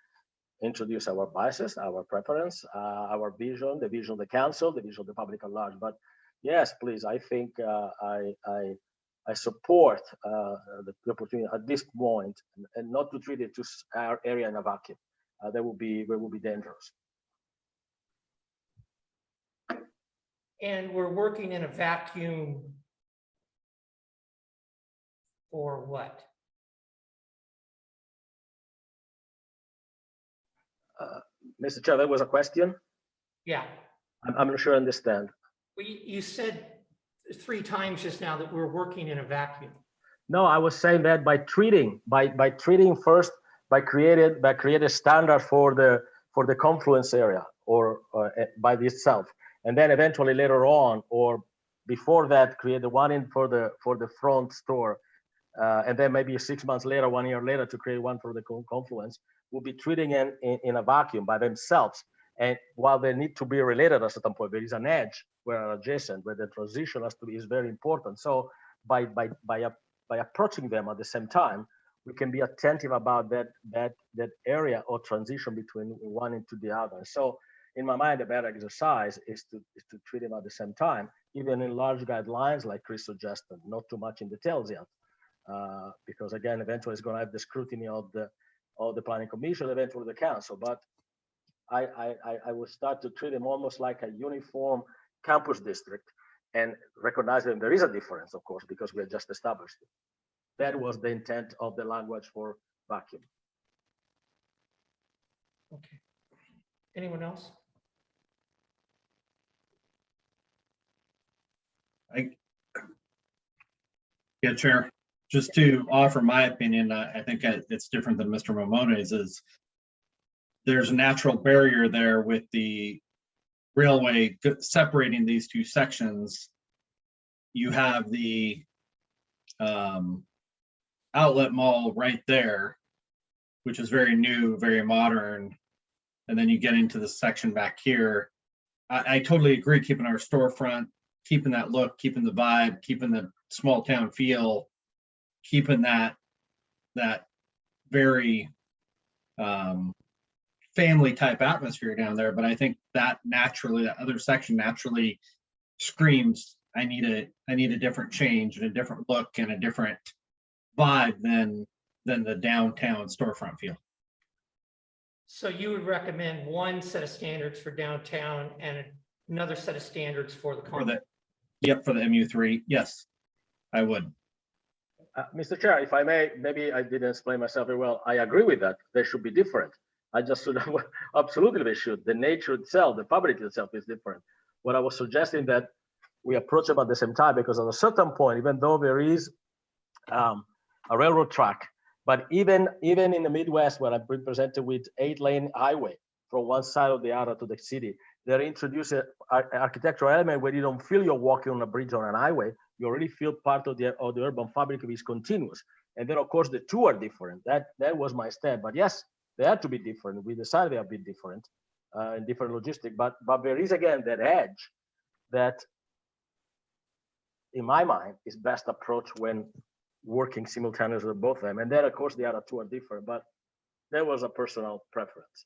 introduce our biases, our preference, our vision, the vision of the council, the vision of the public at large. But yes, please, I think I support the opportunity at this point, and not to treat it to our area in a vacuum. That will be dangerous. And we're working in a vacuum for what? Mr. Chair, that was a question? Yeah. I'm not sure I understand. Well, you said 3 times just now that we're working in a vacuum. No, I was saying that by treating first by create a standard for the confluence area or by itself, and then eventually later on or before that create the one in for the front store, and then maybe 6 months later, 1 year later, to create one for the confluence. Will be treating in a vacuum by themselves. And while they need to be related at a certain point, there is an edge where adjacent, where the transition has to be is very important. So by approaching them at the same time, we can be attentive about that area or transition between one into the other. So in my mind, a better exercise is to treat them at the same time, even in large guidelines like Chris suggested, not too much in details yet, because again, eventually it's going to have the scrutiny of the planning commission, eventually the council. But I would start to treat them almost like a uniform campus district, and recognize that there is a difference, of course, because we had just established it. That was the intent of the language for vacuum. Okay. Anyone else? Yeah, Chair, just to offer my opinion, I think it's different than Mr. Mamone's. Is there's a natural barrier there with the railway separating these two sections. You have the outlet mall right there, which is very new, very modern. And then you get into the section back here. I totally agree, keeping our storefront, keeping that look, keeping the vibe, keeping the small town feel, keeping that very family type atmosphere down there. But I think that naturally, that other section naturally screams, I need a different change and a different look and a different vibe than the downtown storefront feel. So you would recommend one set of standards for downtown and another set of standards for the common? For the MU3, yes, I would. Mr. Chair, if I may, maybe I didn't explain myself very well. I agree with that. They should be different. I just absolutely they should. The nature itself, the fabric itself is different. What I was suggesting that we approach them at the same time, because at a certain point, even though there is a railroad track, but even in the Midwest, where I've been presented with 8-lane highway from one side of the other to the city, they introduce an architectural element where you don't feel you're walking on a bridge on an highway. You already feel part of the urban fabric is continuous. And then of course the two are different. That was my stand. But yes, they have to be different. We decided they are a bit different in different logistics. But there is again that edge that, in my mind, is best approach when working simultaneously with both of them. And then of course the other two are different. But there was a personal preference.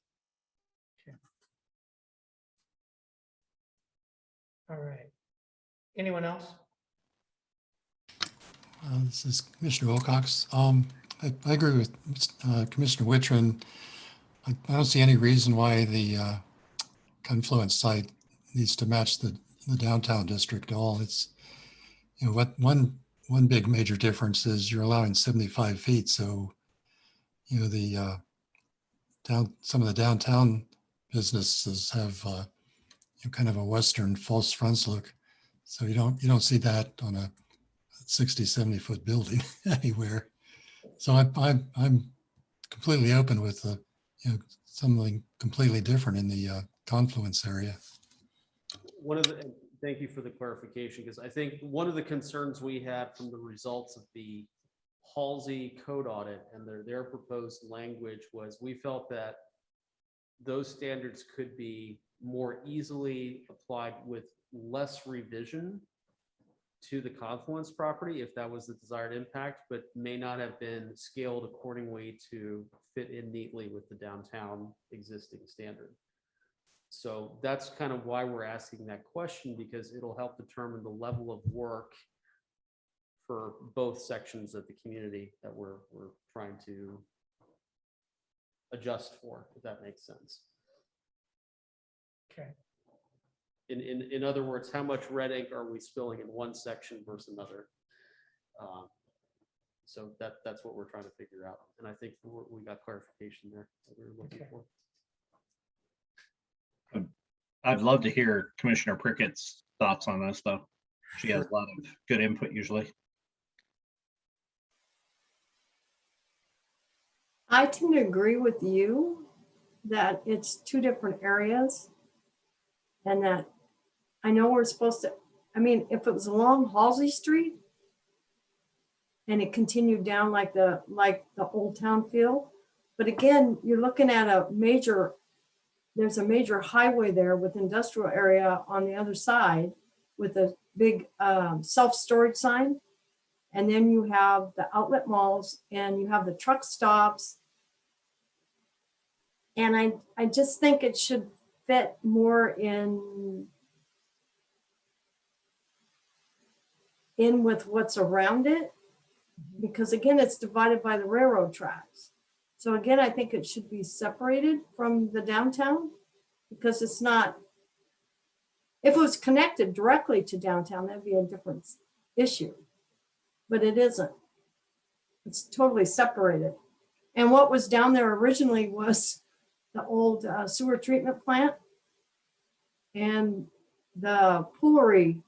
All right. Anyone else? This is Commissioner Wilcox. I agree with Commissioner Wittrin. I don't see any reason why the confluence site needs to match the downtown district at all. It's, you know, what one big major difference is you're allowing 75 feet. So, you know, the some of the downtown businesses have kind of a Western false fronts look. So you don't see that on a 60, 70 foot building anywhere. So I'm completely open with something completely different in the confluence area. Thank you for the clarification, because I think one of the concerns we had from the results of the Halsey code audit and their proposed language was we felt that those standards could be more easily applied with less revision to the confluence property if that was the desired impact, but may not have been scaled accordingly to fit in neatly with the downtown existing standard. So that's kind of why we're asking that question, because it'll help determine the level of work for both sections of the community that we're trying to adjust for, if that makes sense. Okay. In other words, how much red ink are we spilling in one section versus another? So that's what we're trying to figure out. And I think we got clarification there that we were looking for. I'd love to hear Commissioner Prickett's thoughts on this, though. She has a lot of good input usually. I tend to agree with you that it's two different areas. And that I know we're supposed to, I mean, if it was along Halsey Street and it continued down like the Old Town feel, but again, you're looking at there's a major highway there with industrial area on the other side with a big self-storage sign. And then you have the outlet malls and you have the truck stops. And I just think it should fit more in with what's around it. Because again, it's divided by the railroad tracks. So again, I think it should be separated from the downtown because it's not, if it was connected directly to downtown, that'd be a different issue. But it isn't. It's totally separated. And what was down there originally was the old sewer treatment plant and the poolery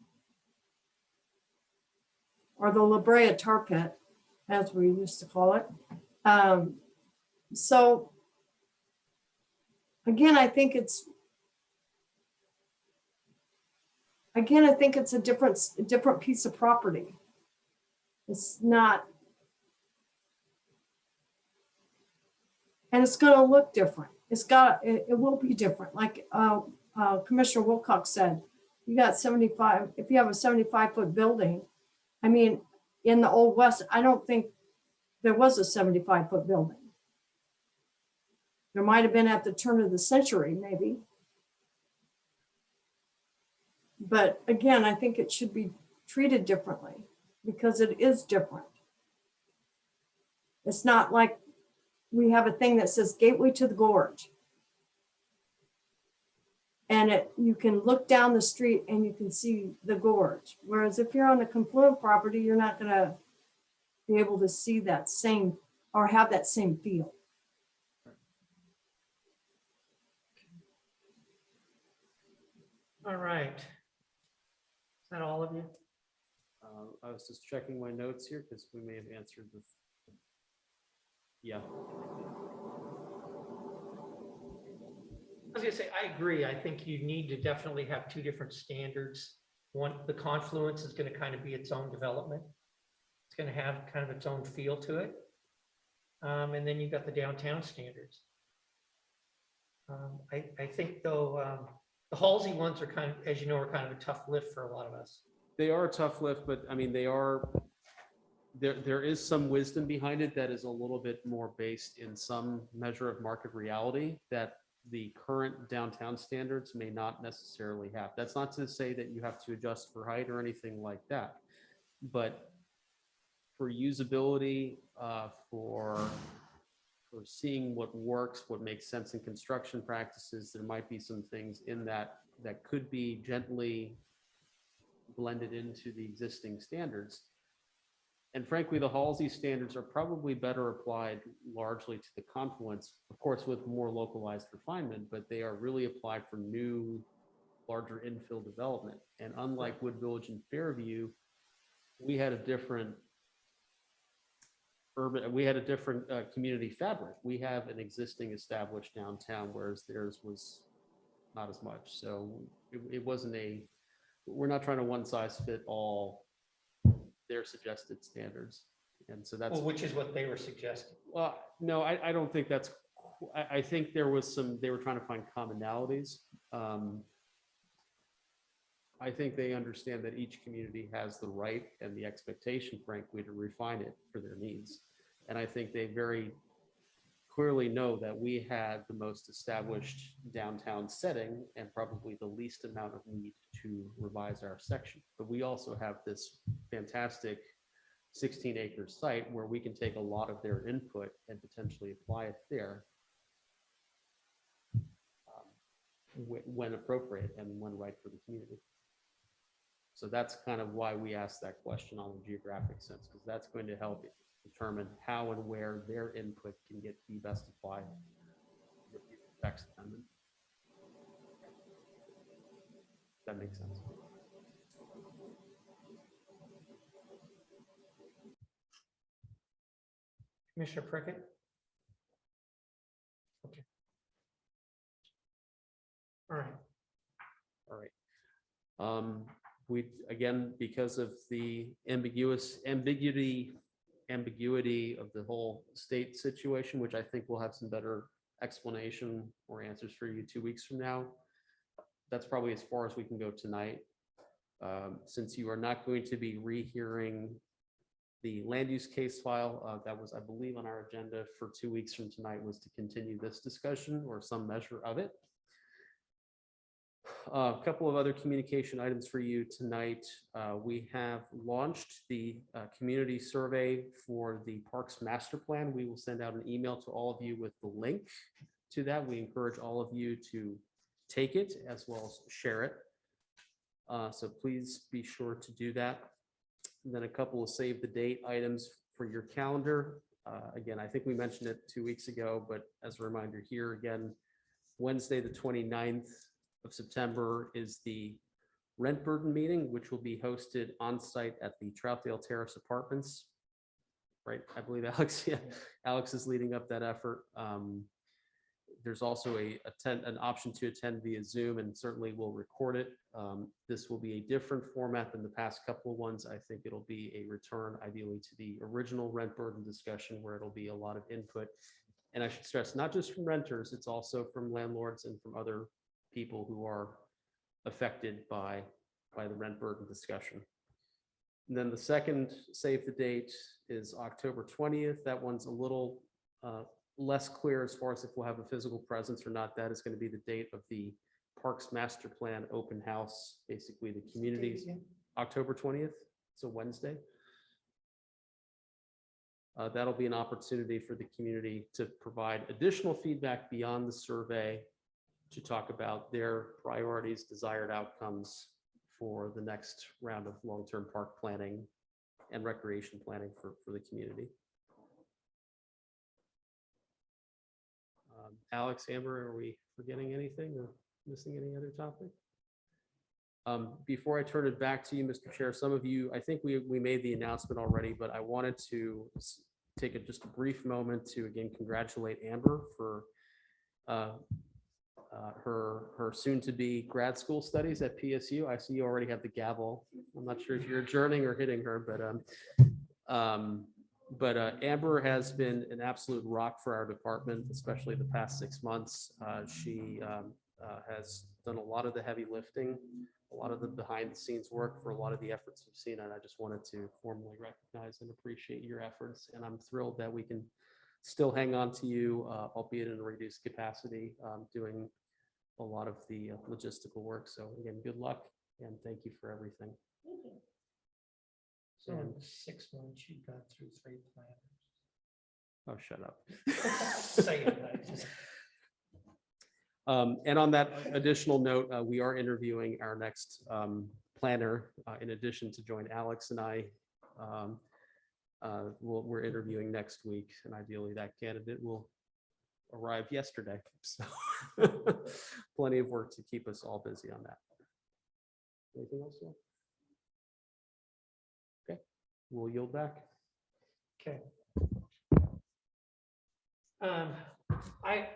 or the La Brea tar pit, as we used to call it. So again, I think it's a different piece of property. It's not, and it's going to look different. It will be different. Like Commissioner Wilcox said, you got 75, if you have a 75-foot building, I mean, in the Old West, I don't think there was a 75-foot building. There might have been at the turn of the century, maybe. But again, I think it should be treated differently because it is different. It's not like we have a thing that says Gateway to the Gorge. And you can look down the street and you can see the gorge. Whereas if you're on a confluent property, you're not going to be able to see that same or have that same feel. All right. Is that all of you? I was just checking my notes here because we may have answered this. Yeah. I was gonna say, I agree. I think you need to definitely have two different standards. One, the confluence is gonna kind of be its own development. It's gonna have kind of its own feel to it. And then you've got the downtown standards. I think though, the Halsey ones are kind of, as you know, are kind of a tough lift for a lot of us. They are a tough lift, but I mean, there is some wisdom behind it that is a little bit more based in some measure of market reality that the current downtown standards may not necessarily have. That's not to say that you have to adjust for height or anything like that, but for usability, for seeing what works, what makes sense in construction practices, there might be some things in that could be gently blended into the existing standards. And frankly, the Halsey standards are probably better applied largely to the confluence, of course, with more localized refinement, but they are really applied for new, larger infill development. And unlike Wood Village and Fairview, we had a different community fabric. We have an existing established downtown, whereas theirs was not as much. So it wasn't we're not trying to one size fit all their suggested standards. And so that's, Well, which is what they were suggesting. well, no, I don't think that's, I think there was they were trying to find commonalities. I think they understand that each community has the right and the expectation, frankly, to refine it for their needs. And I think they very clearly know that we had the most established downtown setting and probably the least amount of need to revise our section. But we also have this fantastic 16-acre site where we can take a lot of their input and potentially apply it there when appropriate and when right for the community. So that's kind of why we asked that question on the geographic sense, because that's going to help determine how and where their input can be best applied. That makes sense. Commissioner Prickett? All right. All right. We, again, because of the ambiguity of the whole state situation, which I think we'll have some better explanation or answers for you 2 weeks from now. That's probably as far as we can go tonight. Since you are not going to be rehearing the land use case file, that was, I believe, on our agenda for 2 weeks from tonight, was to continue this discussion or some measure of it. A couple of other communication items for you tonight. We have launched the community survey for the Parks Master Plan. We will send out an email to all of you with the link to that. We encourage all of you to take it as well as share it. So please be sure to do that. And then a couple of save the date items for your calendar. Again, I think we mentioned it 2 weeks ago, but as a reminder here again, Wednesday, the 29th of September is the rent burden meeting, which will be hosted on site at the Troutdale Terrace Apartments. Right, I believe Alex, yeah, Alex is leading up that effort. There's also an option to attend via Zoom, and certainly we'll record it. This will be a different format than the past couple of ones. I think it'll be a return ideally to the original rent burden discussion, where it'll be a lot of input. And I should stress, not just from renters, it's also from landlords and from other people who are affected by the rent burden discussion. And then the second save the date is October 20th. That one's a little less clear as far as if we'll have a physical presence or not. That is going to be the date of the Parks Master Plan open house, basically the communities. October 20th, it's a Wednesday. That'll be an opportunity for the community to provide additional feedback beyond the survey, to talk about their priorities, desired outcomes for the next round of long-term park planning and recreation planning for the community. Alex, Amber, are we forgetting anything or missing any other topic? Before I turn it back to you, Mr. Chair, some of you, I think we made the announcement already, but I wanted to take just a brief moment to again congratulate Amber for her soon-to-be grad school studies at PSU. I see you already have the gavel. I'm not sure if you're adjourning or hitting her, but Amber has been an absolute rock for our department, especially the past 6 months. She has done a lot of the heavy lifting, a lot of the behind-the-scenes work for a lot of the efforts you've seen, and I just wanted to formally recognize and appreciate your efforts. And I'm thrilled that we can still hang on to you, albeit in a reduced capacity, doing a lot of the logistical work. So again, good luck and thank you for everything. Thank you. So in 6 months, you got through 3 planners. Oh, shut up. Say it, I just- And on that additional note, we are interviewing our next planner, in addition to join Alex and I. We're interviewing next week, and ideally that candidate will arrive yesterday. So plenty of work to keep us all busy on that. Anything else? Yeah? Okay, we'll yield back. Okay. I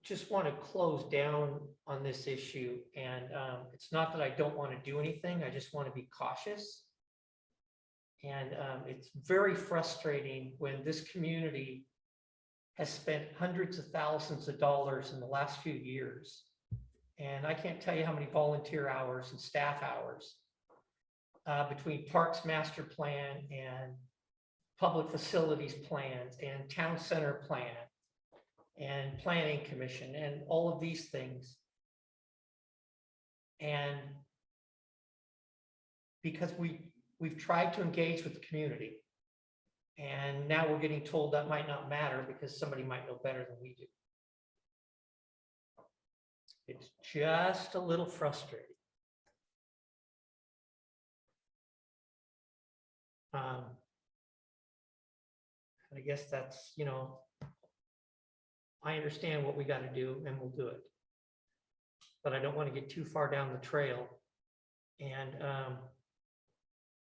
just want to close down on this issue, and it's not that I don't want to do anything, I just want to be cautious. And it's very frustrating when this community has spent hundreds of thousands of dollars in the last few years. And I can't tell you how many volunteer hours and staff hours between Parks Master Plan and public facilities plans and town center plan and planning commission and all of these things. And because we've tried to engage with the community, and now we're getting told that might not matter because somebody might know better than we do. It's just a little frustrating. And I guess that's, you know, I understand what we got to do and we'll do it. But I don't want to get too far down the trail. And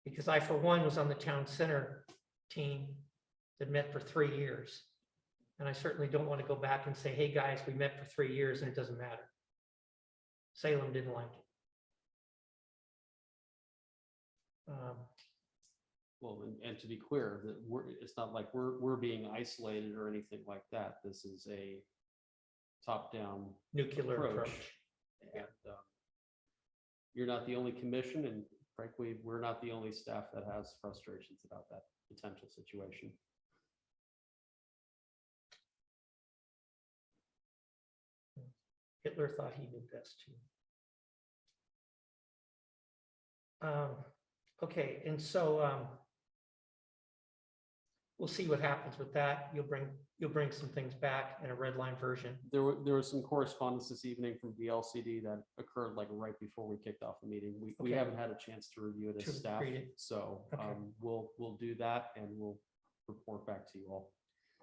because I, for one, was on the town center team that met for 3 years. And I certainly don't want to go back and say, hey guys, we met for 3 years and it doesn't matter. Salem didn't like it. Well, and to be clear, that it's not like we're being isolated or anything like that. This is a top-down Nuclear approach. And you're not the only commission, and frankly, we're not the only staff that has frustrations about that potential situation. Hitler thought he knew best too. Okay, and so we'll see what happens with that. You'll bring some things back in a red line version. There was some correspondence this evening from the LCD that occurred like right before we kicked off the meeting. We Okay. haven't had a chance to review it To as staff, read it. so Okay. we'll do that and we'll report back to you all.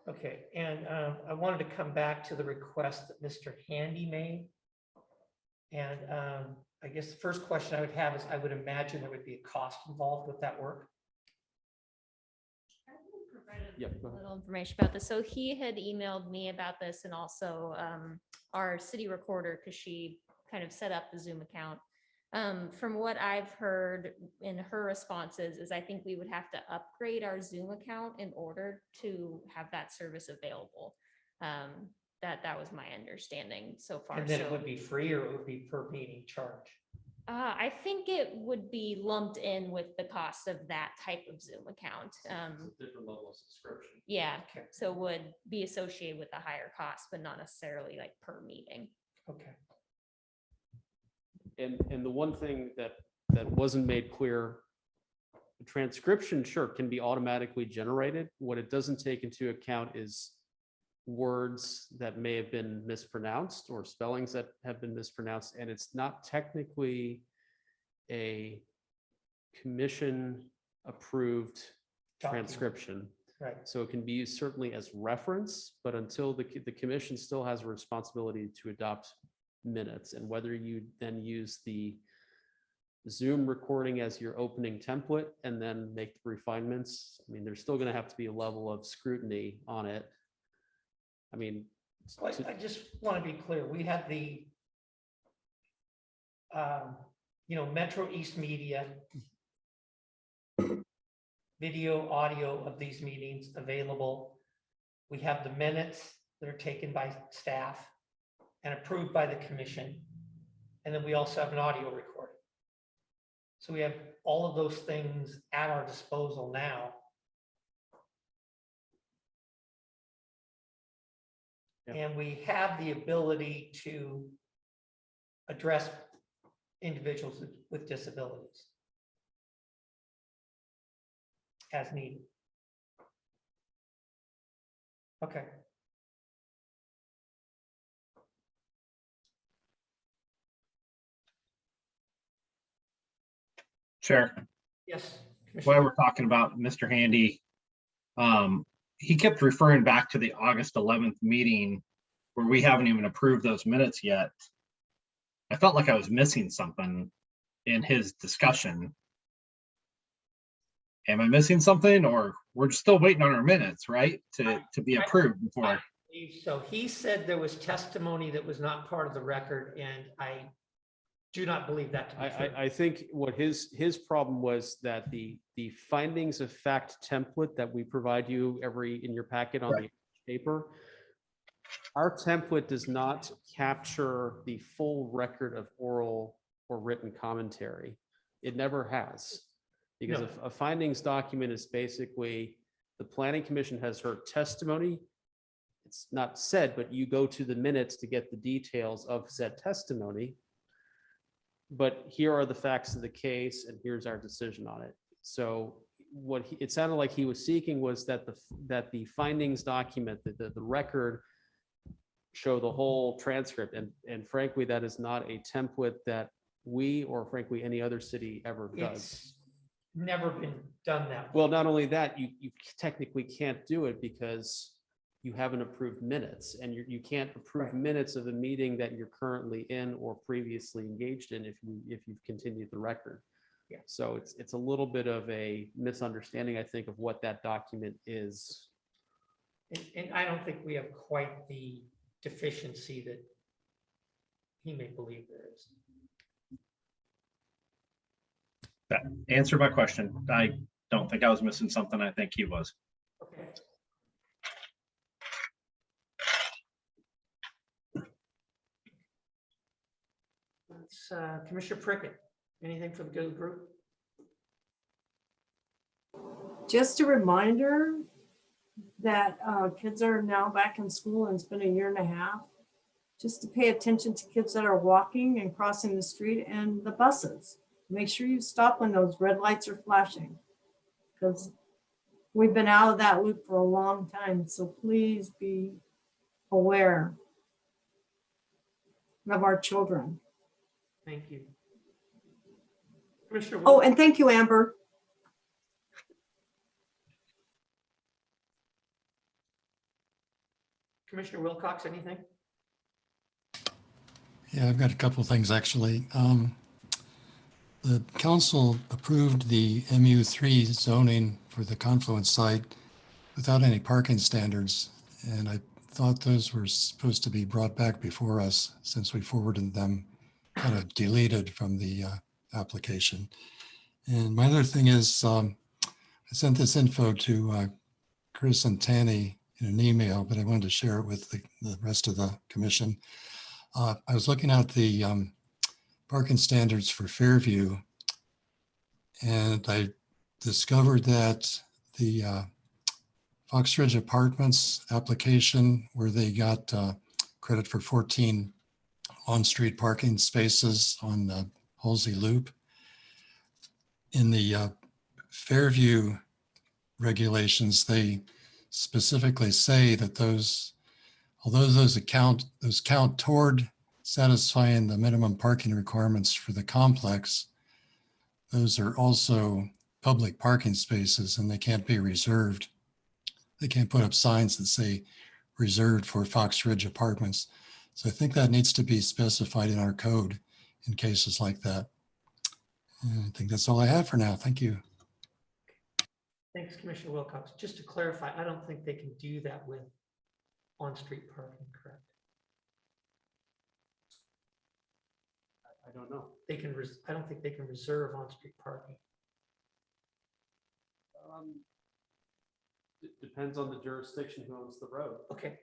Okay, and I wanted to come back to the request that Mr. Handy made. And I guess the first question I would have is, I would imagine there would be a cost involved with that work. I provided Yep, go a ahead. little information about this. So he had emailed me about this, and also our city recorder, because she kind of set up the Zoom account. From what I've heard in her responses is I think we would have to upgrade our Zoom account in order to have that service available. That was my understanding so far. And then it So, would be free, or it would be per meeting charge? I think it would be lumped in with the cost of that type of Zoom account. It's a different level of subscription. Yeah, Okay. so would be associated with a higher cost, but not necessarily like per meeting. Okay. And the one thing that wasn't made clear, the transcription, sure, can be automatically generated. What it doesn't take into account is words that may have been mispronounced or spellings that have been mispronounced, and it's not technically a commission approved Document. transcription. Right. So it can be used certainly as reference, but until the commission still has a responsibility to adopt minutes, and whether you then use the Zoom recording as your opening template and then make the refinements. I mean, there's still going to have to be a level of scrutiny on it. I mean, So I just want to be clear. We have the Metro East Media video, audio of these meetings available. We have the minutes that are taken by staff and approved by the commission. And then we also have an audio recording. So we have all of those things at our disposal now. Yeah. And we have the ability to address individuals with disabilities as needed. Okay. Chair, Yes. while we're talking about Mr. Handy, he kept referring back to the August 11th meeting where we haven't even approved those minutes yet. I felt like I was missing something in his discussion. Am I missing something, or we're still waiting on our minutes, right? To be approved before. So he said there was testimony that was not part of the record, and I do not believe that to be true. I think what his problem was that the findings of fact template that we provide you in your packet on the paper, our template does not capture the full record of oral or written commentary. It never has. Because No. a findings document is basically the planning commission has heard testimony. It's not said, but you go to the minutes to get the details of said testimony. But here are the facts of the case, and here's our decision on it. So what it sounded like he was seeking was that the findings document, the record, show the whole transcript. And frankly, that is not a template that we, or frankly any other city ever does. It's never been done that way. Well, not only that, you technically can't do it because you haven't approved minutes, and you can't approve minutes of the meeting that you're currently in or previously engaged in if you've continued the record. Yeah. So it's a little bit of a misunderstanding, I think, of what that document is. And I don't think we have quite the deficiency that he may believe there is. That answered my question. I don't think I was missing something. I think he was. Okay. Let's, Commissioner Prickett, anything for the good group? Just a reminder that kids are now back in school and it's been a year and a half. Just to pay attention to kids that are walking and crossing the street and the buses. Make sure you stop when those red lights are flashing. Because we've been out of that loop for a long time. So please be aware of our children. Thank you. Commissioner. Oh, and thank you, Amber. Commissioner Wilcox, anything? Yeah, I've got a couple of things actually. The council approved the MU3 zoning for the Confluence site without any parking standards. And I thought those were supposed to be brought back before us since we forwarded them kind of deleted from the application. And my other thing is I sent this info to Chris and Tanny in an email, but I wanted to share it with the rest of the commission. I was looking at the parking standards for Fairview, and I discovered that the Fox Ridge Apartments application, where they got credit for 14 on-street parking spaces on Halsey Loop, in the Fairview regulations, they specifically say that those, although those count toward satisfying the minimum parking requirements for the complex, those are also public parking spaces and they can't be reserved. They can't put up signs that say reserved for Fox Ridge Apartments. So I think that needs to be specified in our code in cases like that. And I think that's all I have for now. Thank you. Thanks, Commissioner Wilcox. Just to clarify, I don't think they can do that with on-street parking, correct? I don't know. They can, I don't think they can reserve on-street parking. It depends on the jurisdiction who owns the road. Okay,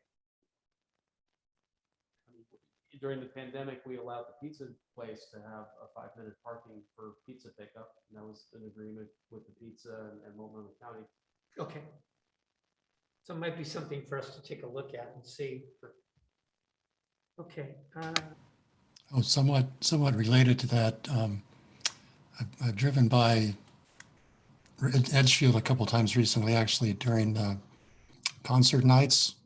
During the pandemic, we allowed the pizza place to have a 5-minute parking for pizza pickup. And that was an agreement with the pizza and Multnomah County. okay. So it might be something for us to take a look at and see. Okay. Oh, somewhat related to that, I've driven by Edgefield a couple of times recently, actually during concert nights,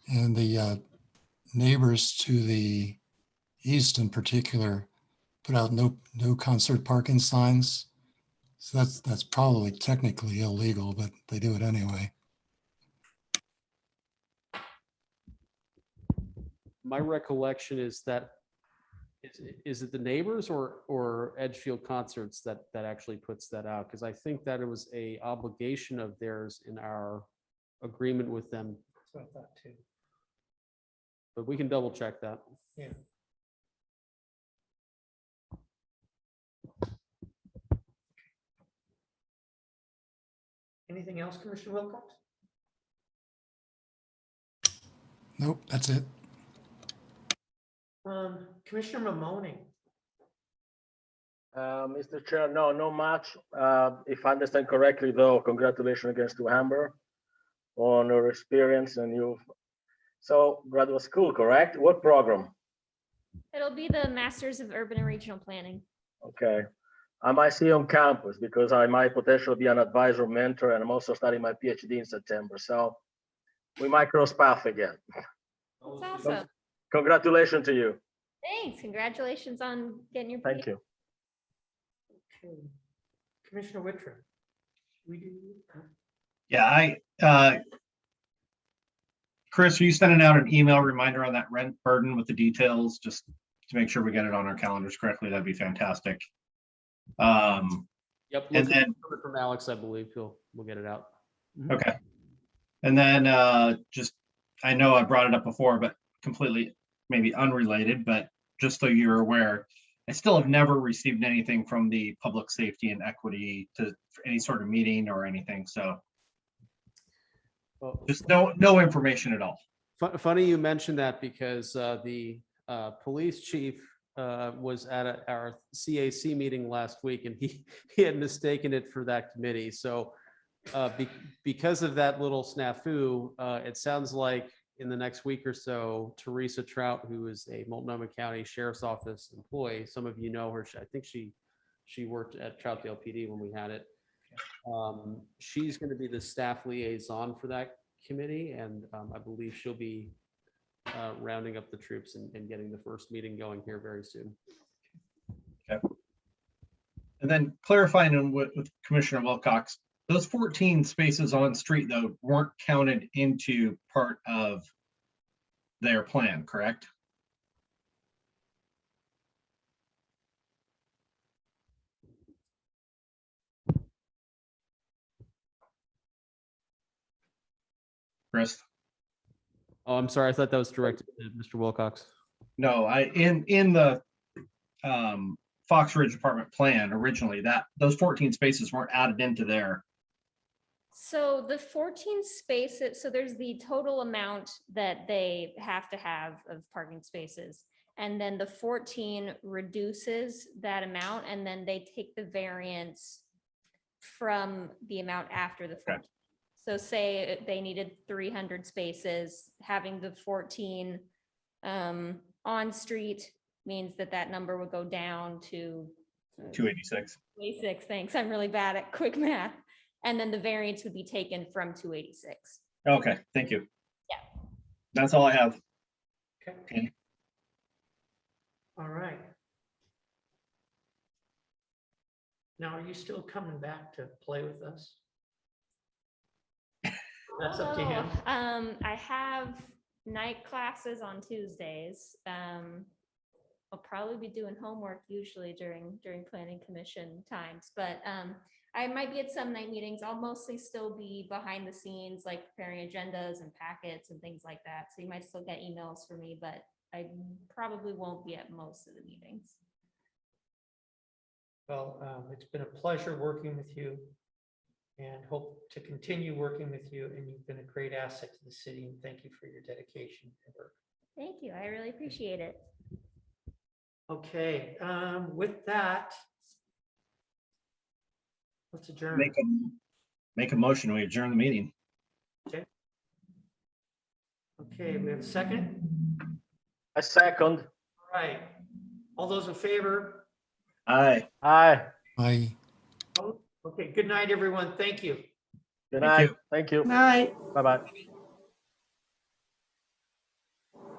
and the neighbors to the east in particular put out no concert parking signs. So that's probably technically illegal, but they do it anyway. My recollection is that is it the neighbors or Edgefield Concerts that actually puts that out? Because I think that it was a obligation of theirs in our agreement with them, That's what I thought too. but we can double check that. Yeah. Anything else, Commissioner Wilcox? Nope, that's it. Commissioner Mamoni. Mr. Chair, no much. If I understand correctly, though, congratulations again to Amber on her experience, and so graduate school, correct? What program? It'll be the Masters of Urban and Regional Planning. Okay. I might see you on campus because I might potentially be an advisor, mentor, and I'm also studying my PhD in September. So we might cross paths again. That's awesome. Congratulations to you. Thanks. Congratulations on getting your. Thank you. Okay. Commissioner Whitram. We do. Yeah, Chris, are you sending out an email reminder on that rent burden with the details, just to make sure we get it on our calendars correctly? That'd be fantastic. Yep. And then From Alex, I believe we'll get it out. okay. And then just, I know I brought it up before, but completely maybe unrelated, but just so you're aware, I still have never received anything from the public safety and equity for any sort of meeting or anything. So Well, just no information at all. Funny you mentioned that because the police chief was at our CAC meeting last week and he had mistaken it for that committee. So because of that little snafu, it sounds like in the next week or so, Teresa Trout, who is a Multnomah County Sheriff's Office employee, some of you know her. I think she worked at Troutdale PD when we had it. She's going to be the staff liaison for that committee, and I believe she'll be rounding up the troops and getting the first meeting going here very soon. Okay. And then clarifying on with Commissioner Wilcox, those 14 spaces on street though weren't counted into part of their plan, correct? Chris? Oh, I'm sorry. I thought that was directed to Mr. Wilcox. No, in the Fox Ridge Apartment plan originally, that those 14 spaces weren't added into there. So the 14 spaces, so there's the total amount that they have to have of parking spaces. And then the 14 reduces that amount, and then they take the variance from the amount after the 14. So say they needed 300 spaces, having the 14 on street means that number would go down to 286. 286, thanks. I'm really bad at quick math. And then the variance would be taken from 286. Okay, thank you. Yeah. That's all I have. Okay. All right. Now, are you still coming back to play with us? That's up to him. I have night classes on Tuesdays. I'll probably be doing homework usually during planning commission times, but I might be at some night meetings. I'll mostly still be behind the scenes, like preparing agendas and packets and things like that. So you might still get emails from me, but I probably won't be at most of the meetings. Well, it's been a pleasure working with you and hope to continue working with you. And you've been a great asset to the city. And thank you for your dedication and work. Thank you. I really appreciate it. Okay, with that, let's adjourn. Make a motion. We adjourn the meeting. Okay, we have a second. A second. All right. All those in favor? Aye. Aye. I. Okay, good night, everyone. Thank you. Good Thank night. Thank you. Night. Bye-bye.